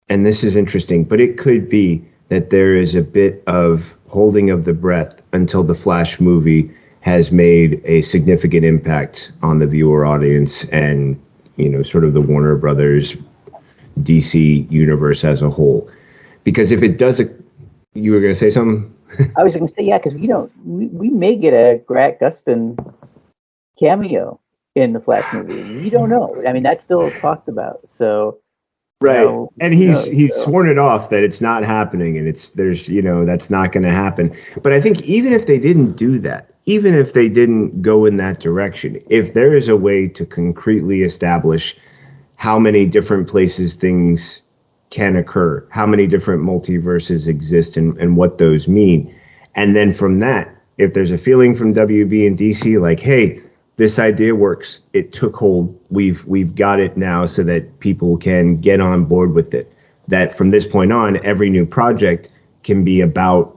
and this is interesting, but it could be that there is a bit of holding of the breath until the Flash movie has made a significant impact on the viewer audience and, sort of the Warner Brothers DC universe as a whole. Because if it does, you were going to say something? I was going to say, yeah, because we may get a Grant Gustin cameo in the Flash movie. We don't know. I mean, that's still talked about. So, right. And he's so. sworn it off that it's not happening, and that's not going to happen. But I think even if they didn't do that, even if they didn't go in that direction, if there is a way to concretely establish how many different places things can occur, how many different multiverses exist, and what those mean, and then from that, if there's a feeling from WB and DC like, hey, this idea works. It took hold. We've got it now so that people can get on board with it. That from this point on, every new project can be about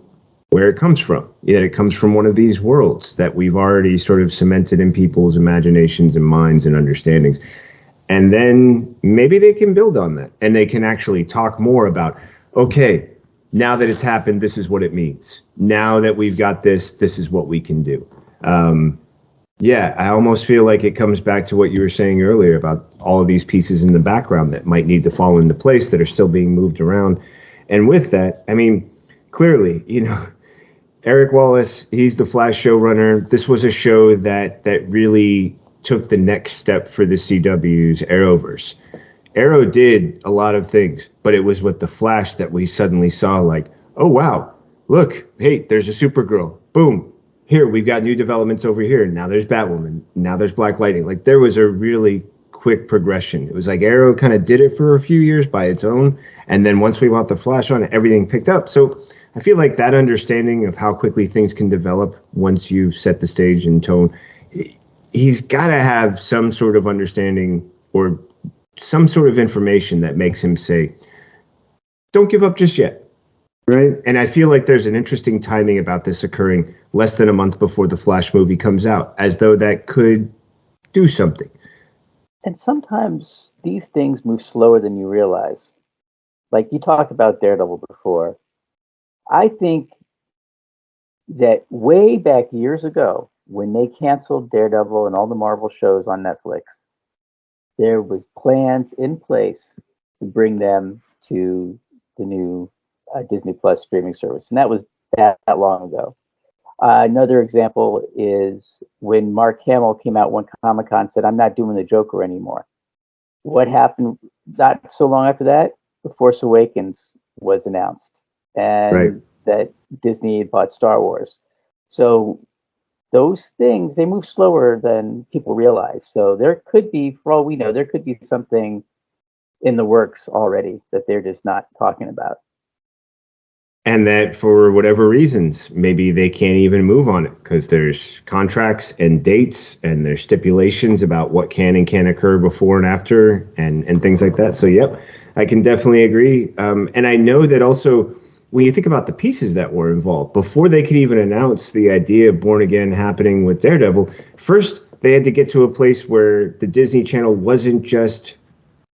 where it comes from. That it comes from one of these worlds that we've already sort of cemented in people's imaginations and minds and understandings. And then maybe they can build on that and they can actually talk more about, okay, now that it's happened, this is what it means. Now that we've got this is what we can do. Yeah, I almost feel like it comes back to what you were saying earlier about all of these pieces in the background that might need to fall into place that are still being moved around. And with that, I mean, clearly, Eric Wallace, he's the Flash showrunner. This was a show that really took the next step for the CW's Arrowverse. Arrow did a lot of things, but it was with the Flash that we suddenly saw like, oh, wow, look, hey, there's a Supergirl. Boom. Here, we've got new developments over here. Now there's Batwoman. Now there's Black Lightning. Like, there was a really quick progression. It was like Arrow kind of did it for a few years by its own. And then once we brought the Flash on, everything picked up. So I feel like that understanding of how quickly things can develop once you set the stage and tone, he's got to have some sort of understanding or some sort of information that makes him say, don't give up just yet. Right. And I feel like there's an interesting timing about this occurring less than a month before the Flash movie comes out, as though that could do something. And sometimes these things move slower than you realize. Like you talked about Daredevil before. I think that way back years ago, when they canceled Daredevil and all the Marvel shows on Netflix, there was plans in place to bring them to the new Disney Plus streaming service, and that was that long ago. Another example is when Mark Hamill came out one Comic-Con and said, "I'm not doing the Joker anymore." What happened not so long after that? The Force Awakens was announced, and that Disney bought Star Wars. So those things, they move slower than people realize. So there could be, for all we know, there could be something in the works already that they're just not talking about. And that for whatever reasons, maybe they can't even move on it because there's contracts and dates and there's stipulations about what can and can't occur before and after and things like that. So, yep, I can definitely agree. And I know that also when you think about the pieces that were involved, before they could even announce the idea of Born Again happening with Daredevil, first they had to get to a place where the Disney Channel wasn't just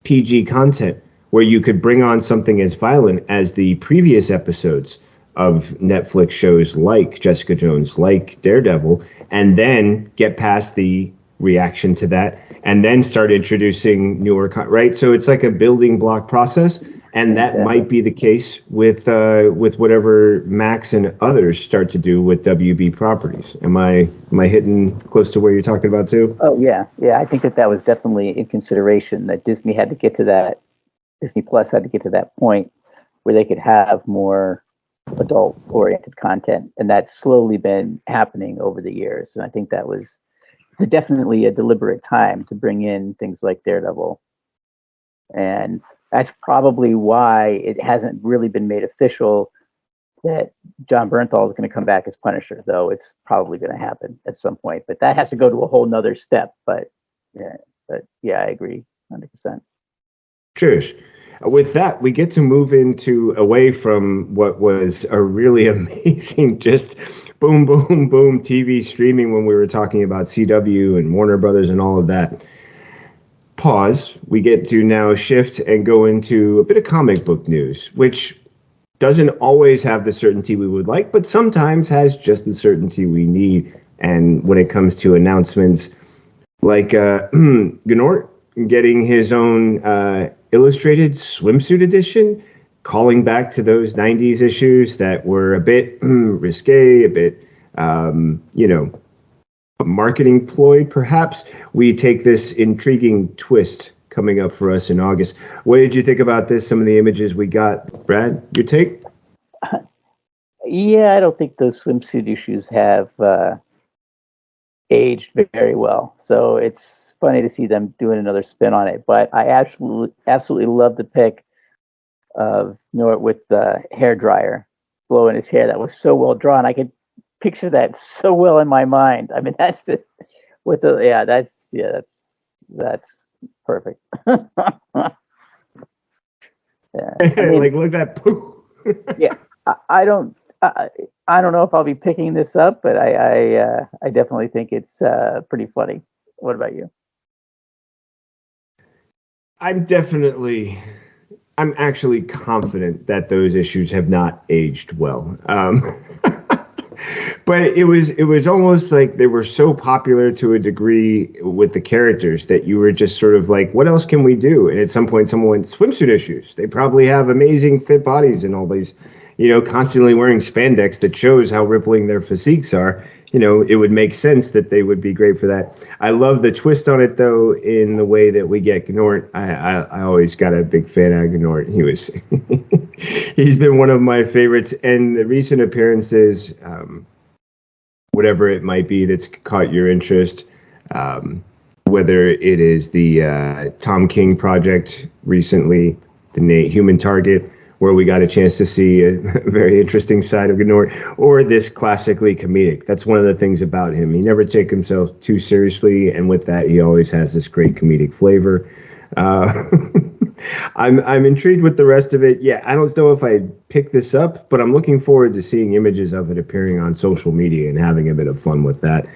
PG content, where you could bring on something as violent as the previous episodes of Netflix shows like Jessica Jones, like Daredevil, and then get past the reaction to that, and then start introducing newer right? So it's like a building block process, and that might be the case with whatever Max and others start to do with WB properties. Am I hitting close to where you're talking about too? Oh yeah. I think that was definitely in consideration, that Disney had to get to that. Disney Plus had to get to that point where they could have more adult-oriented content, and that's slowly been happening over the years. And I think that was definitely a deliberate time to bring in things like Daredevil, and that's probably why it hasn't really been made official that John Bernthal is going to come back as Punisher, though it's probably going to happen at some point. But that has to go to a whole nother step. But yeah, I agree 100%. Cheers. With that, we get to move away from what was a really amazing, just boom, boom, boom TV streaming when we were talking about CW and Warner Brothers and all of that. Pause. We get to now shift and go into a bit of comic book news, which doesn't always have the certainty we would like, but sometimes has just the certainty we need. And when it comes to announcements like Gunn getting his own Illustrated Swimsuit Edition, calling back to those 90s issues that were a bit risque, a bit, a marketing ploy, perhaps. We take this intriguing twist coming up for us in August. What did you think about this? Some of the images we got. Brad, your take? Yeah, I don't think those swimsuit issues have aged very well. So it's funny to see them doing another spin on it. But I absolutely love the pic of Nort with the hair dryer blowing his hair. That was so well drawn. I could picture that so well in my mind. I mean, that's just with the that's perfect. Yeah, I mean, like look at that. Yeah, I don't know if I'll be picking this up, but I definitely think it's pretty funny. What about you? I'm actually confident that those issues have not aged well. But it was almost like they were so popular to a degree with the characters that you were just sort of like, what else can we do? And at some point, someone went, swimsuit issues. They probably have amazing fit bodies and all these, constantly wearing spandex that shows how rippling their physiques are. It would make sense that they would be great for that. I love the twist on it, though, in the way that we get Gnort. I always got a big fan of Gnort. He's been one of my favorites. And the recent appearances, whatever it might be that's caught your interest, whether it is the Tom King project recently, the Human Target, where we got a chance to see a very interesting side of Gnort, or this classically comedic. That's one of the things about him. He never takes himself too seriously, and with that, he always has this great comedic flavor. I'm intrigued with the rest of it. Yeah, I don't know if I'd pick this up, but I'm looking forward to seeing images of it appearing on social media and having a bit of fun with that.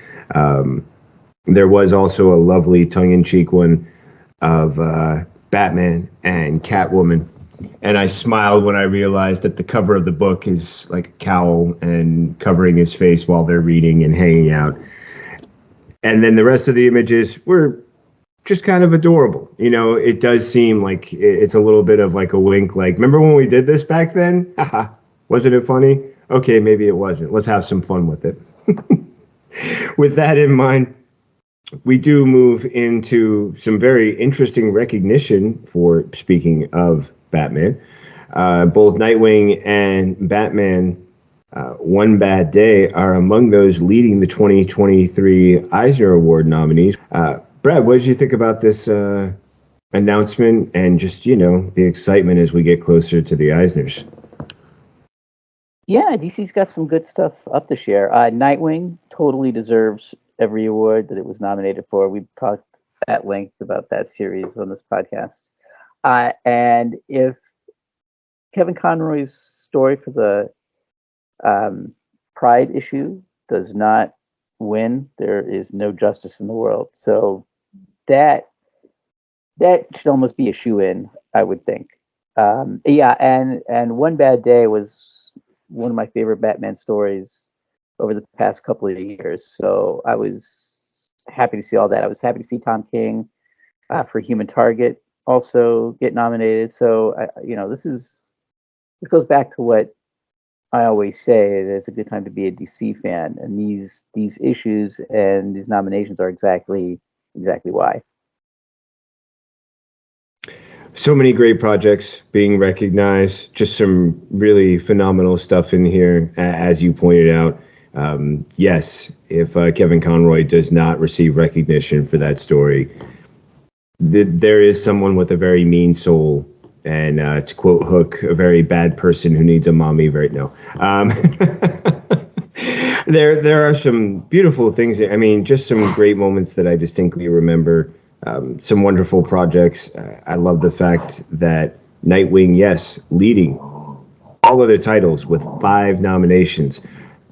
There was also a lovely tongue-in-cheek one of Batman and Catwoman. And I smiled when I realized that the cover of the book is like a cowl and covering his face while they're reading and hanging out. And then the rest of the images were just kind of adorable. It does seem like it's a little bit of like a wink. Like, remember when we did this back then? Haha, wasn't it funny? Okay, maybe it wasn't. Let's have some fun with it. with that in mind, we do move into some very interesting recognition for, speaking of Batman, both Nightwing and Batman One Bad Day are among those leading the 2023 Eisner Award nominees. Brad, what did you think about this announcement and just, the excitement as we get closer to the Eisners? Yeah, DC's got some good stuff up this year. Nightwing totally deserves every award that it was nominated for. We've talked at length about that series on this podcast. And if Kevin Conroy's story for the Pride issue does not win, there is no justice in the world. So that should almost be a shoe-in, I would think. And One Bad Day was one of my favorite Batman stories over the past couple of years. So I was happy to see all that. I was happy to see Tom King for Human Target also get nominated. So this goes back to what I always say. It's a good time to be a DC fan, and these issues and these nominations are exactly why. So many great projects being recognized, just some really phenomenal stuff in here, as you pointed out. Yes, if Kevin Conroy does not receive recognition for that story, there is someone with a very mean soul, and to quote Hook, a very bad person who needs a mommy no. There are some beautiful things. I mean, just some great moments that I distinctly remember. Some wonderful projects. I love the fact that Nightwing, yes, leading all other titles with 5 nominations.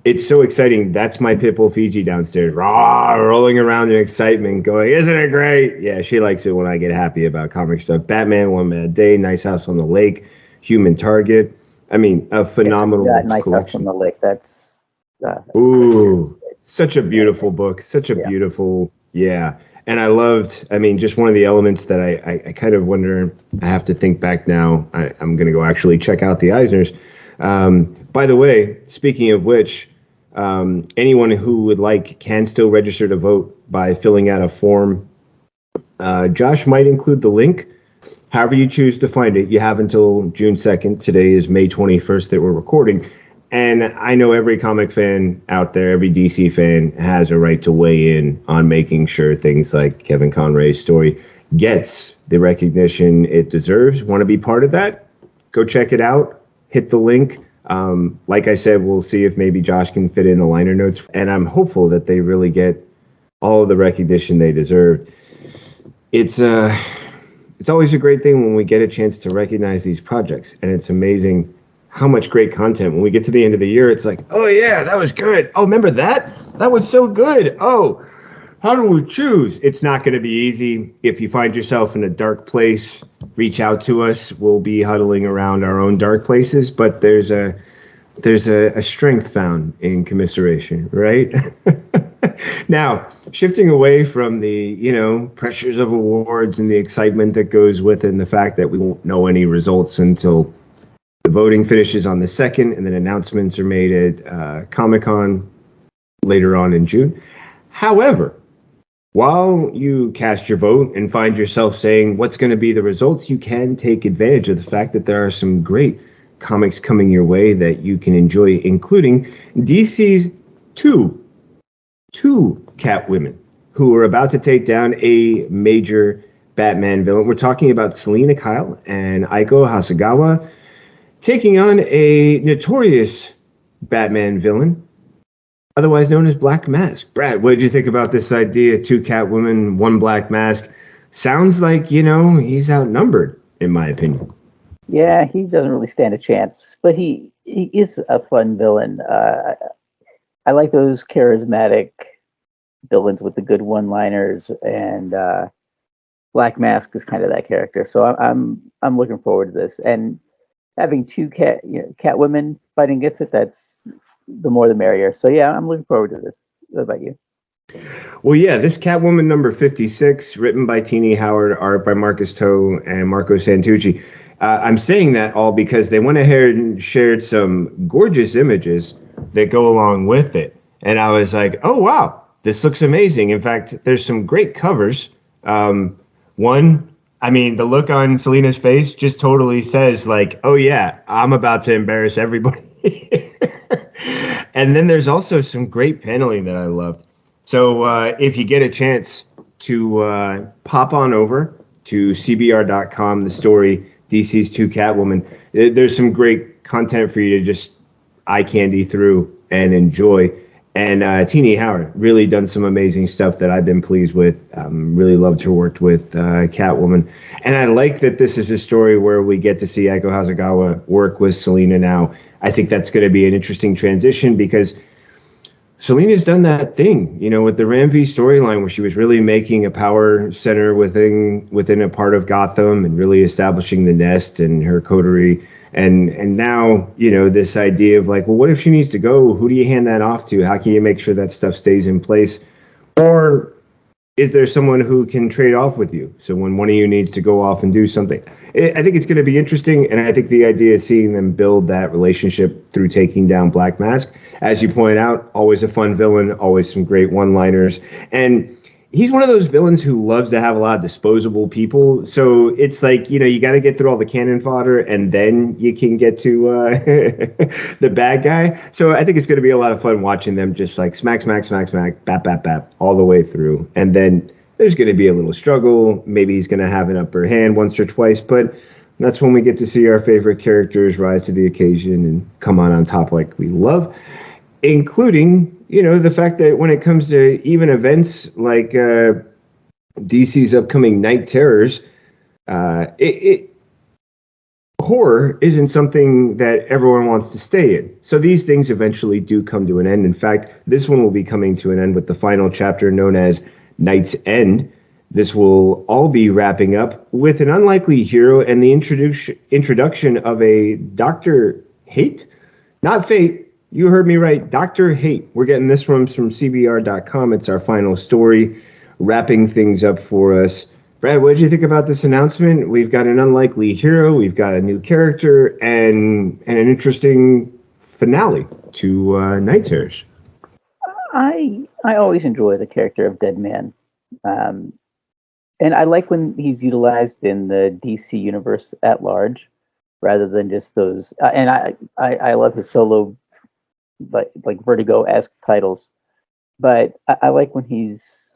It's so exciting. That's my Pitbull Fiji downstairs, rolling around in excitement, going, "Isn't it great?" Yeah, she likes it when I get happy about comic stuff. Batman, One Bad Day, Nice House on the Lake, Human Target. I mean, a phenomenal Nice collection. House on the Lake. That's such a beautiful book. Such a beautiful, yeah. And I loved, just one of the elements that I kind of wonder, I have to think back now. I'm going to go actually check out the Eisners. By the way, speaking of which, anyone who would like can still register to vote by filling out a form. Josh might include the link. However you choose to find it, you have until June 2nd. Today is May 21st that we're recording. And I know every comic fan out there, every DC fan has a right to weigh in on making sure things like Kevin Conroy's story gets the recognition it deserves. Want to be part of that? Go check it out. Hit the link. Like I said, we'll see if maybe Josh can fit in the liner notes. And I'm hopeful that they really get all of the recognition they deserve. It's always a great thing when we get a chance to recognize these projects. And it's amazing how much great content. When we get to the end of the year, it's like, oh yeah, that was good. Oh, remember that? That was so good. Oh, how do we choose? It's not going to be easy. If you find yourself in a dark place, reach out to us. We'll be huddling around our own dark places, but there's a strength found in commiseration, right? Now, shifting away from the, pressures of awards and the excitement that goes with it, and the fact that we won't know any results until the voting finishes on the 2nd, and then announcements are made at Comic-Con later on in June. However, while you cast your vote and find yourself saying what's going to be the results, you can take advantage of the fact that there are some great comics coming your way that you can enjoy, including DC's two Catwomen, who are about to take down a major Batman villain. We're talking about Selina Kyle and Aiko Hasegawa, taking on a notorious Batman villain, otherwise known as Black Mask. Brad, what did you think about this idea? 2 Catwomen, 1 Black Mask. Sounds like, he's outnumbered, in my opinion. Yeah, he doesn't really stand a chance, but he is a fun villain. I like those charismatic villains with the good one-liners, and Black Mask is kind of that character. So I'm looking forward to this. And having 2 Catwomen fighting against it, that's the more the merrier. So yeah, I'm looking forward to this. What about you? Well, yeah, this Catwoman number 56, written by Tini Howard, art by Marcus Toe and Marco Santucci. I'm saying that all because they went ahead and shared some gorgeous images that go along with it. And I was like, oh, wow, this looks amazing. In fact, there's some great covers. One, I mean, the look on Selina's face just totally says, like, oh, yeah, I'm about to embarrass everybody. And then there's also some great paneling that I loved. So if you get a chance to pop on over to CBR.com, the story, DC's 2 Catwoman, there's some great content for you to just eye candy through and enjoy. And Teenie Howard really done some amazing stuff that I've been pleased with. Really loved her work with Catwoman. And I like that this is a story where we get to see Eiko Hasegawa work with Selina now. I think that's going to be an interesting transition because Selina's done that thing, with the Ram V storyline where she was really making a power center within a part of Gotham and really establishing the Nest and her coterie. And now, this idea of like, well, what if she needs to go? Who do you hand that off to? How can you make sure that stuff stays in place? Or is there someone who can trade off with you? So when one of you needs to go off and do something, I think it's going to be interesting. And I think the idea of seeing them build that relationship through taking down Black Mask, as you point out, always a fun villain, always some great one-liners. And he's one of those villains who loves to have a lot of disposable people. So it's like, you got to get through all the cannon fodder and then you can get to the bad guy. So I think it's going to be a lot of fun watching them just like smack, smack, smack, smack, bap, bap, bap, all the way through. And then there's going to be a little struggle. Maybe he's going to have an upper hand once or twice, but that's when we get to see our favorite characters rise to the occasion and come on top like we love, including the fact that when it comes to even events like DC's upcoming Night Terrors, horror isn't something that everyone wants to stay in. So these things eventually do come to an end. In fact, this one will be coming to an end with the final chapter known as Night's End. This will all be wrapping up with an unlikely hero and the introduction of a Dr. Hate, not Fate. You heard me right, Dr. Hate. We're getting this from CBR.com. It's our final story, wrapping things up for us. Brad, what did you think about this announcement? We've got an unlikely hero, we've got a new character, and an interesting finale to Night Terrors. I always enjoy the character of Deadman. And I like when he's utilized in the DC universe at large, rather than just those. And I love his solo, like Vertigo-esque titles, but I like when he's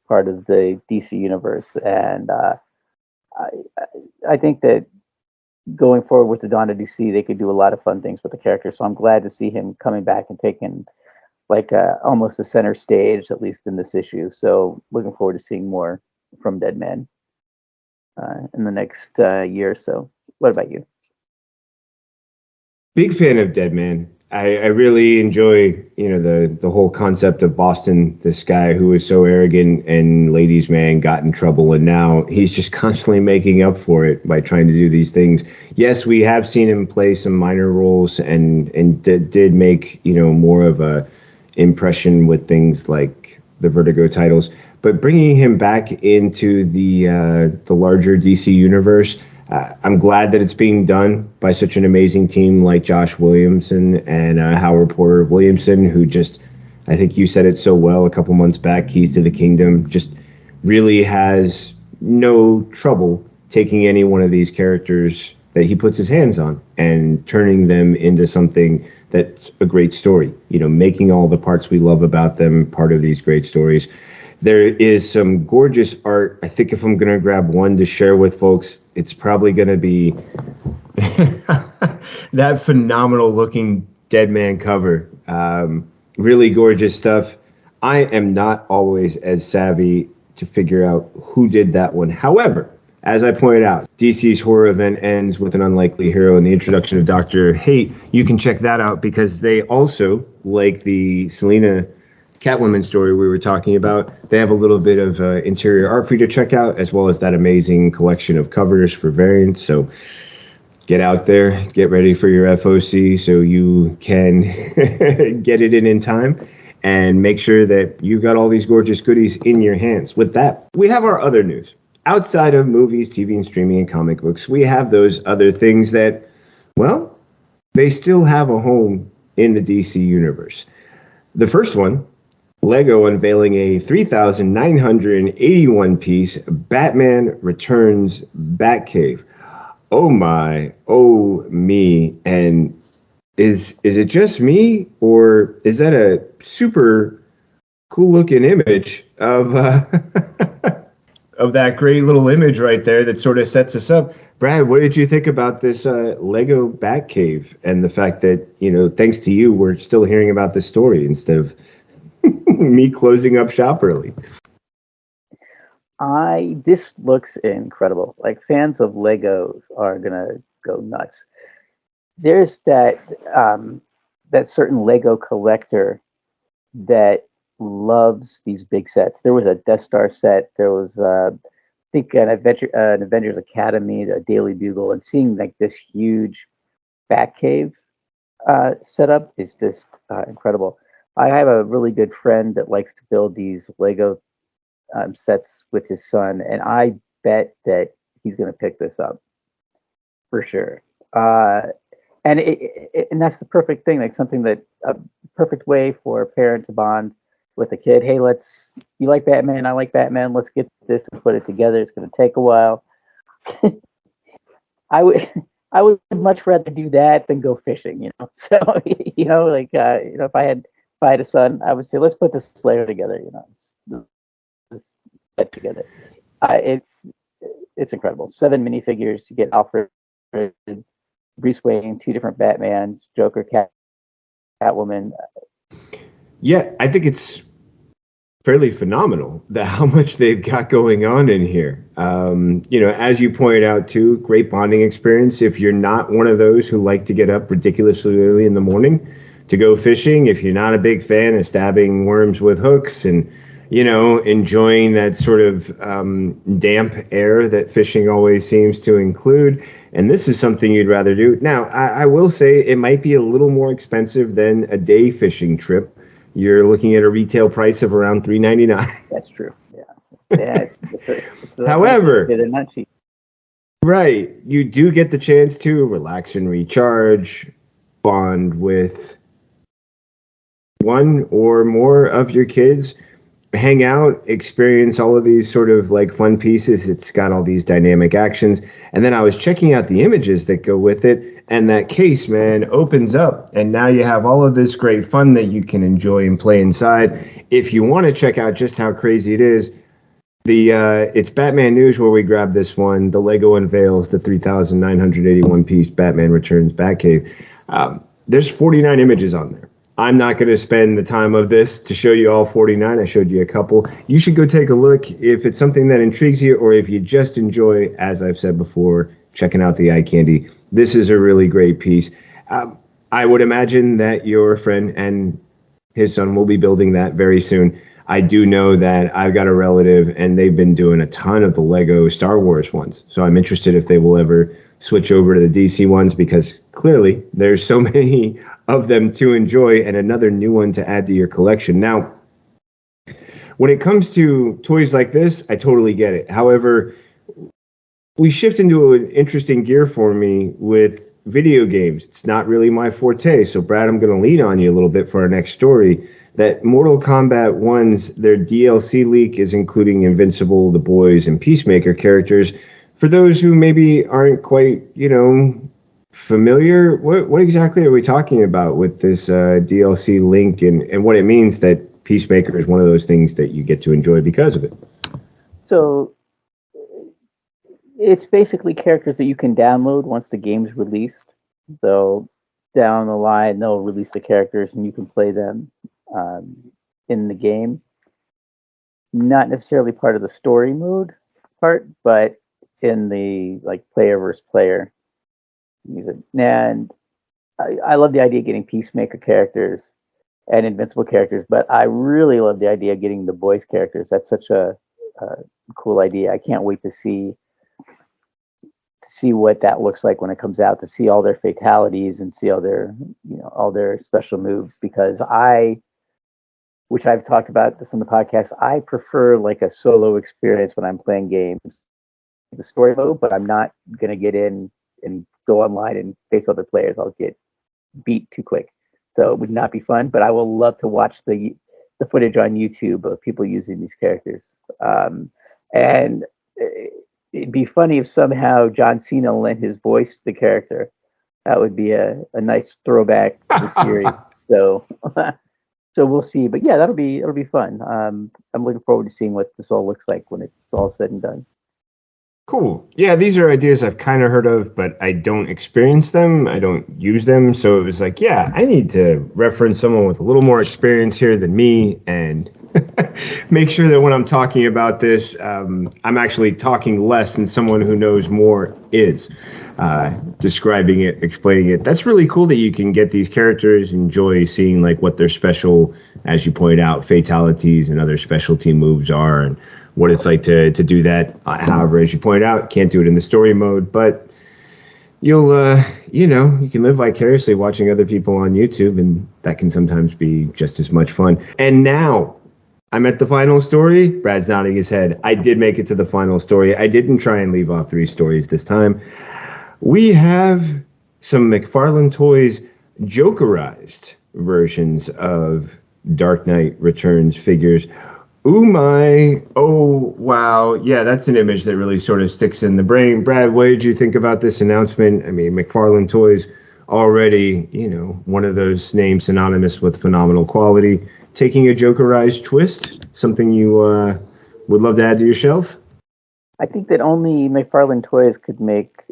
part of the DC universe, and I think that going forward with the Dawn of DC, they could do a lot of fun things with the character. So I'm glad to see him coming back and taking like almost a center stage, at least in this issue. So looking forward to seeing more from Deadman in the next year or so. What about you? Big fan of Deadman. I really enjoy, the whole concept of Boston, this guy who was so arrogant and ladies' man got in trouble, and now he's just constantly making up for it by trying to do these things. Yes, we have seen him play some minor roles and did make, more of a impression with things like the Vertigo titles, but bringing him back into the larger DC universe, I'm glad that it's being done by such an amazing team like Josh Williamson and Howard Porter Williamson, who just, I think you said it so well a couple months back, Keys to the Kingdom, just really has no trouble taking any one of these characters that he puts his hands on and turning them into something that's a great story, making all the parts we love about them part of these great stories. There is some gorgeous art. I think if I'm going to grab one to share with folks, it's probably going to be that phenomenal looking Deadman cover. Really gorgeous stuff. I am not always as savvy to figure out who did that one. However, as I pointed out, DC's horror event ends with an unlikely hero and the introduction of Dr. Hate. You can check that out because they also, like the Selina Catwoman story we were talking about, they have a little bit of interior art for you to check out, as well as that amazing collection of covers for variants. So get out there, get ready for your FOC so you can get it in time, and make sure that you've got all these gorgeous goodies in your hands. With that, we have our other news. Outside of movies, TV, and streaming, and comic books, we have those other things that, well, they still have a home in the DC universe. The first one, Lego unveiling a 3,981 piece Batman Returns Batcave. Oh my, oh me. And is it just me, or is that a super cool looking image of of that great little image right there that sort of sets us up? Brad, what did you think about this Lego Batcave and the fact that, thanks to you, we're still hearing about this story instead of me closing up shop early? This looks incredible. Like, fans of Lego are gonna go nuts. There's that certain Lego collector that loves these big sets. There was a Death Star set. There was I think an Avengers Academy, a Daily Bugle, and seeing like this huge Batcave setup is just incredible. I have a really good friend that likes to build these Lego sets with his son, and I bet that he's going to pick this up for sure. And and that's the perfect thing, like something that a perfect way for a parent to bond with a kid. Hey, you like Batman, I like Batman, let's get this and put it together. It's going to take a while. I would much rather do that than go fishing, So, if I had a son, I would say, let's put this Lego together, this set together. It's incredible. 7 minifigures. You get Alfred, Bruce Wayne, 2 different Batmans, Joker, Catwoman. Yeah, I think it's fairly phenomenal how much they've got going on in here. As you pointed out too, great bonding experience. If you're not one of those who like to get up ridiculously early in the morning to go fishing, if you're not a big fan of stabbing worms with hooks and enjoying that sort of damp air that fishing always seems to include, and this is something you'd rather do. Now, I will say it might be a little more expensive than a day fishing trip. You're looking at a retail price of around $3.99. That's true. Yeah. However, they're not cheap. Right, you do get the chance to relax and recharge, bond with one or more of your kids, hang out, experience all of these sort of like fun pieces. It's got all these dynamic actions. And then I was checking out the images that go with it, and that case, man, opens up, and now you have all of this great fun that you can enjoy and play inside. If you want to check out just how crazy it is, it's Batman News where we grabbed this one. The Lego unveils the 3,981 piece Batman Returns Batcave. There's 49 images on there. I'm not going to spend the time of this to show you all 49. I showed you a couple. You should go take a look if it's something that intrigues you, or if you just enjoy, as I've said before, checking out the eye candy. This is a really great piece. I would imagine that your friend and his son will be building that very soon. I do know that I've got a relative, and they've been doing a ton of the Lego Star Wars ones. So I'm interested if they will ever switch over to the DC ones, because clearly there's so many of them to enjoy and another new one to add to your collection. Now, when it comes to toys like this, I totally get it. However, we shift into an interesting gear for me with video games. It's not really my forte. So, Brad, I'm going to lean on you a little bit for our next story. That Mortal Kombat 1's, their DLC leak is including Invincible, The Boys, and Peacemaker characters. For those who maybe aren't quite, familiar, what exactly are we talking about with this DLC link, and what it means that Peacemaker is one of those things that you get to enjoy because of it? So it's basically characters that you can download once the game's released. So down the line, they'll release the characters and you can play them in the game. Not necessarily part of the story mode part, but in the player versus player music. And I love the idea of getting Peacemaker characters and Invincible characters, but I really love the idea of getting the Boys characters. That's such a cool idea. I can't wait to see what that looks like when it comes out, to see all their fatalities and see all their special moves, because which I've talked about this on the podcast, I prefer like a solo experience when I'm playing games, the story mode, but I'm not going to get in and go online and face other players. I'll get beat too quick. so it would not be fun. But I will love to watch the footage on YouTube of people using these characters. And it'd be funny if somehow John Cena lent his voice to the character. That would be a nice throwback to the series. So so we'll see. But yeah, it'll be fun. I'm looking forward to seeing what this all looks like when it's all said and done. Cool. Yeah, these are ideas I've kind of heard of, but I don't experience them. I don't use them. So it was like, yeah, I need to reference someone with a little more experience here than me and make sure that when I'm talking about this, I'm actually talking less than someone who knows more is. Describing it, explaining it. That's really cool that you can get these characters, enjoy seeing like what their special, as you point out, fatalities and other specialty moves are, and what it's like to do that. However, as you point out, can't do it in the story mode, but you'll, you can live vicariously watching other people on YouTube, and that can sometimes be just as much fun. And now I'm at the final story. Brad's nodding his head. I did make it to the final story. I didn't try and leave off 3 stories this time. We have some McFarlane Toys Jokerized versions of Dark Knight Returns figures. Ooh my, oh wow, yeah, that's an image that really sort of sticks in the brain. Brad, what did you think about this announcement? I mean, McFarlane Toys already, one of those names synonymous with phenomenal quality. Taking a Jokerized twist, something you would love to add to your shelf? I think that only McFarlane Toys could make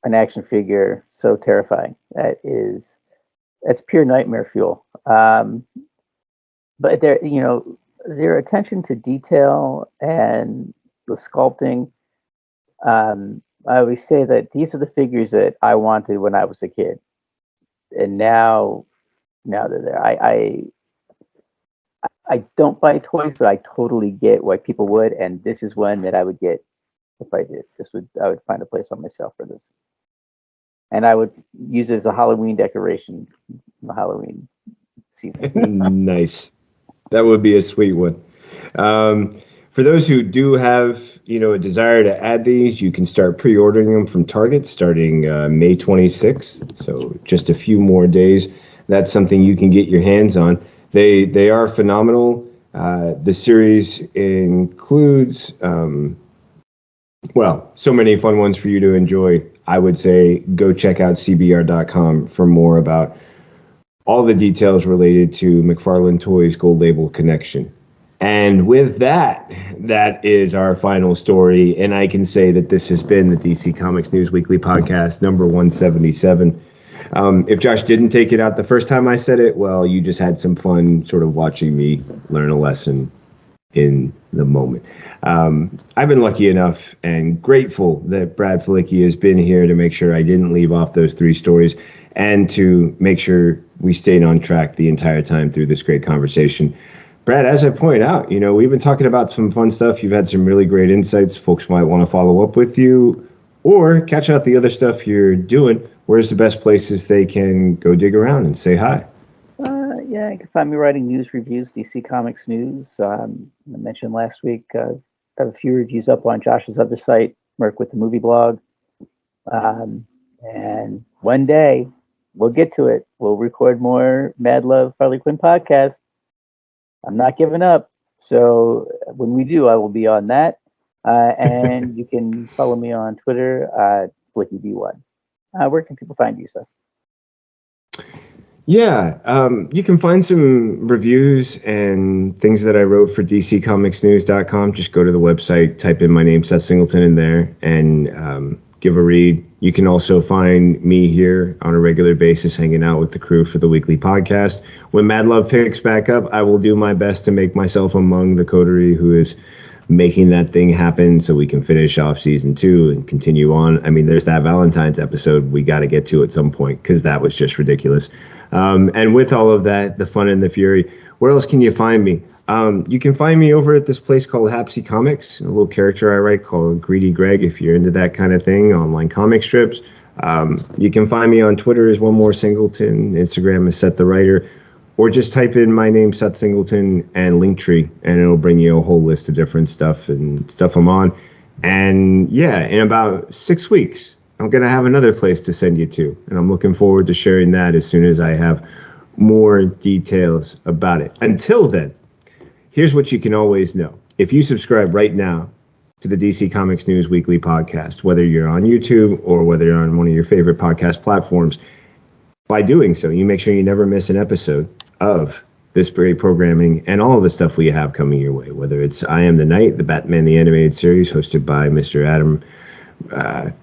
an action figure so terrifying. That's pure nightmare fuel. But their attention to detail and the sculpting. I always say that these are the figures that I wanted when I was a kid, and now they're there. I don't buy toys, but I totally get why people would, and this is one that I would get if I did. I would find a place on myself for this, and I would use it as a Halloween decoration in the Halloween season. Nice. That would be a sweet one. For those who do have, a desire to add these, you can start pre-ordering them from Target starting May 26th. So just a few more days. That's something you can get your hands on. They are phenomenal. The series includes, so many fun ones for you to enjoy. I would say go check out cbr.com for more about all the details related to McFarlane Toys Gold Label Connection. And with that is our final story. And I can say that this has been the DC Comics News Weekly Podcast, number 177. If Josh didn't take it out the first time I said it, well, you just had some fun sort of watching me learn a lesson in the moment. I've been lucky enough and grateful that Brad Felicki has been here to make sure I didn't leave off those 3 stories and to make sure we stayed on track the entire time through this great conversation. Brad, as I point out, we've been talking about some fun stuff. You've had some really great insights. Folks might want to follow up with you or catch out the other stuff you're doing. Where's the best places they can go dig around and say hi? You can find me writing news reviews, DC Comics News. I mentioned last week, I have a few reviews up on Josh's other site, Merc with the Movie Blog. And one day, we'll get to it. We'll record more Mad Love Harley Quinn podcasts. I'm not giving up. So when we do, I will be on that. And you can follow me on Twitter, FlickyB1. Where can people find you, sir? Yeah, you can find some reviews and things that I wrote for DCComicsNews.com. Just go to the website, type in my name, Seth Singleton, in there, and give a read. You can also find me here on a regular basis hanging out with the crew for the weekly podcast. When Mad Love picks back up, I will do my best to make myself among the coterie who is making that thing happen so we can finish off season 2 and continue on. I mean, there's that Valentine's episode we got to get to at some point because that was just ridiculous. And with all of that, the fun and the fury, where else can you find me? You can find me over at this place called Hapsy Comics, a little character I write called Greedy Greg, if you're into that kind of thing, online comic strips. You can find me on Twitter as One More Singleton, Instagram is Seth the Writer, or just type in my name, Seth Singleton, and Linktree, and it'll bring you a whole list of different stuff and stuff I'm on. And yeah, in about 6 weeks, I'm going to have another place to send you to, and I'm looking forward to sharing that as soon as I have more details about it. Until then, here's what you can always know. If you subscribe right now to the DC Comics News Weekly podcast, whether you're on YouTube or whether you're on one of your favorite podcast platforms, by doing so, you make sure you never miss an episode of this great programming and all of the stuff we have coming your way, whether it's I Am the Night, the Batman the Animated Series hosted by Mr. Adam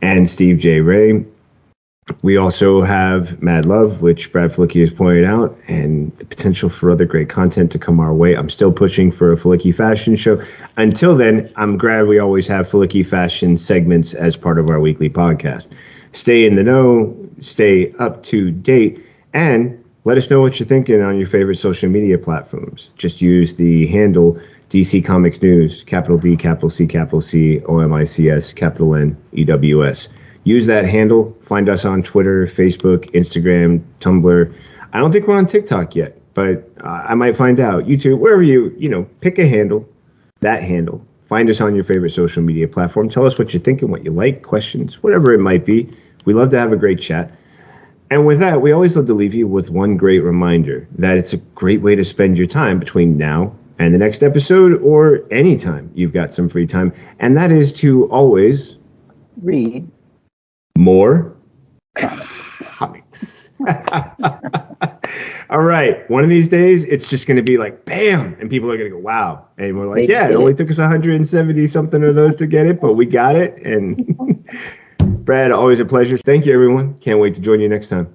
and Steve J. Ray. We also have Mad Love, which Brad Felicki has pointed out, and the potential for other great content to come our way. I'm still pushing for a Felicki fashion show. Until then, I'm glad we always have Felicki fashion segments as part of our weekly podcast. Stay in the know, stay up to date, and let us know what you're thinking on your favorite social media platforms. Just use the handle DC Comics News, capital D, capital C, capital C, OMICS, capital N, EWS. Use that handle. Find us on Twitter, Facebook, Instagram, Tumblr. I don't think we're on TikTok yet, but I might find out. YouTube, wherever you pick a handle, that handle. Find us on your favorite social media platform. Tell us what you're thinking, what you like, questions, whatever it might be. We love to have a great chat. And with that, we always love to leave you with one great reminder that it's a great way to spend your time between now and the next episode, or anytime you've got some free time. And that is to always read more comics. All right. One of these days, it's just going to be like, bam. And people are going to go, wow. And we're like, yeah, it only took us 170 something of those to get it, but we got it. And Brad, always a pleasure. Thank you, everyone. Can't wait to join you next time.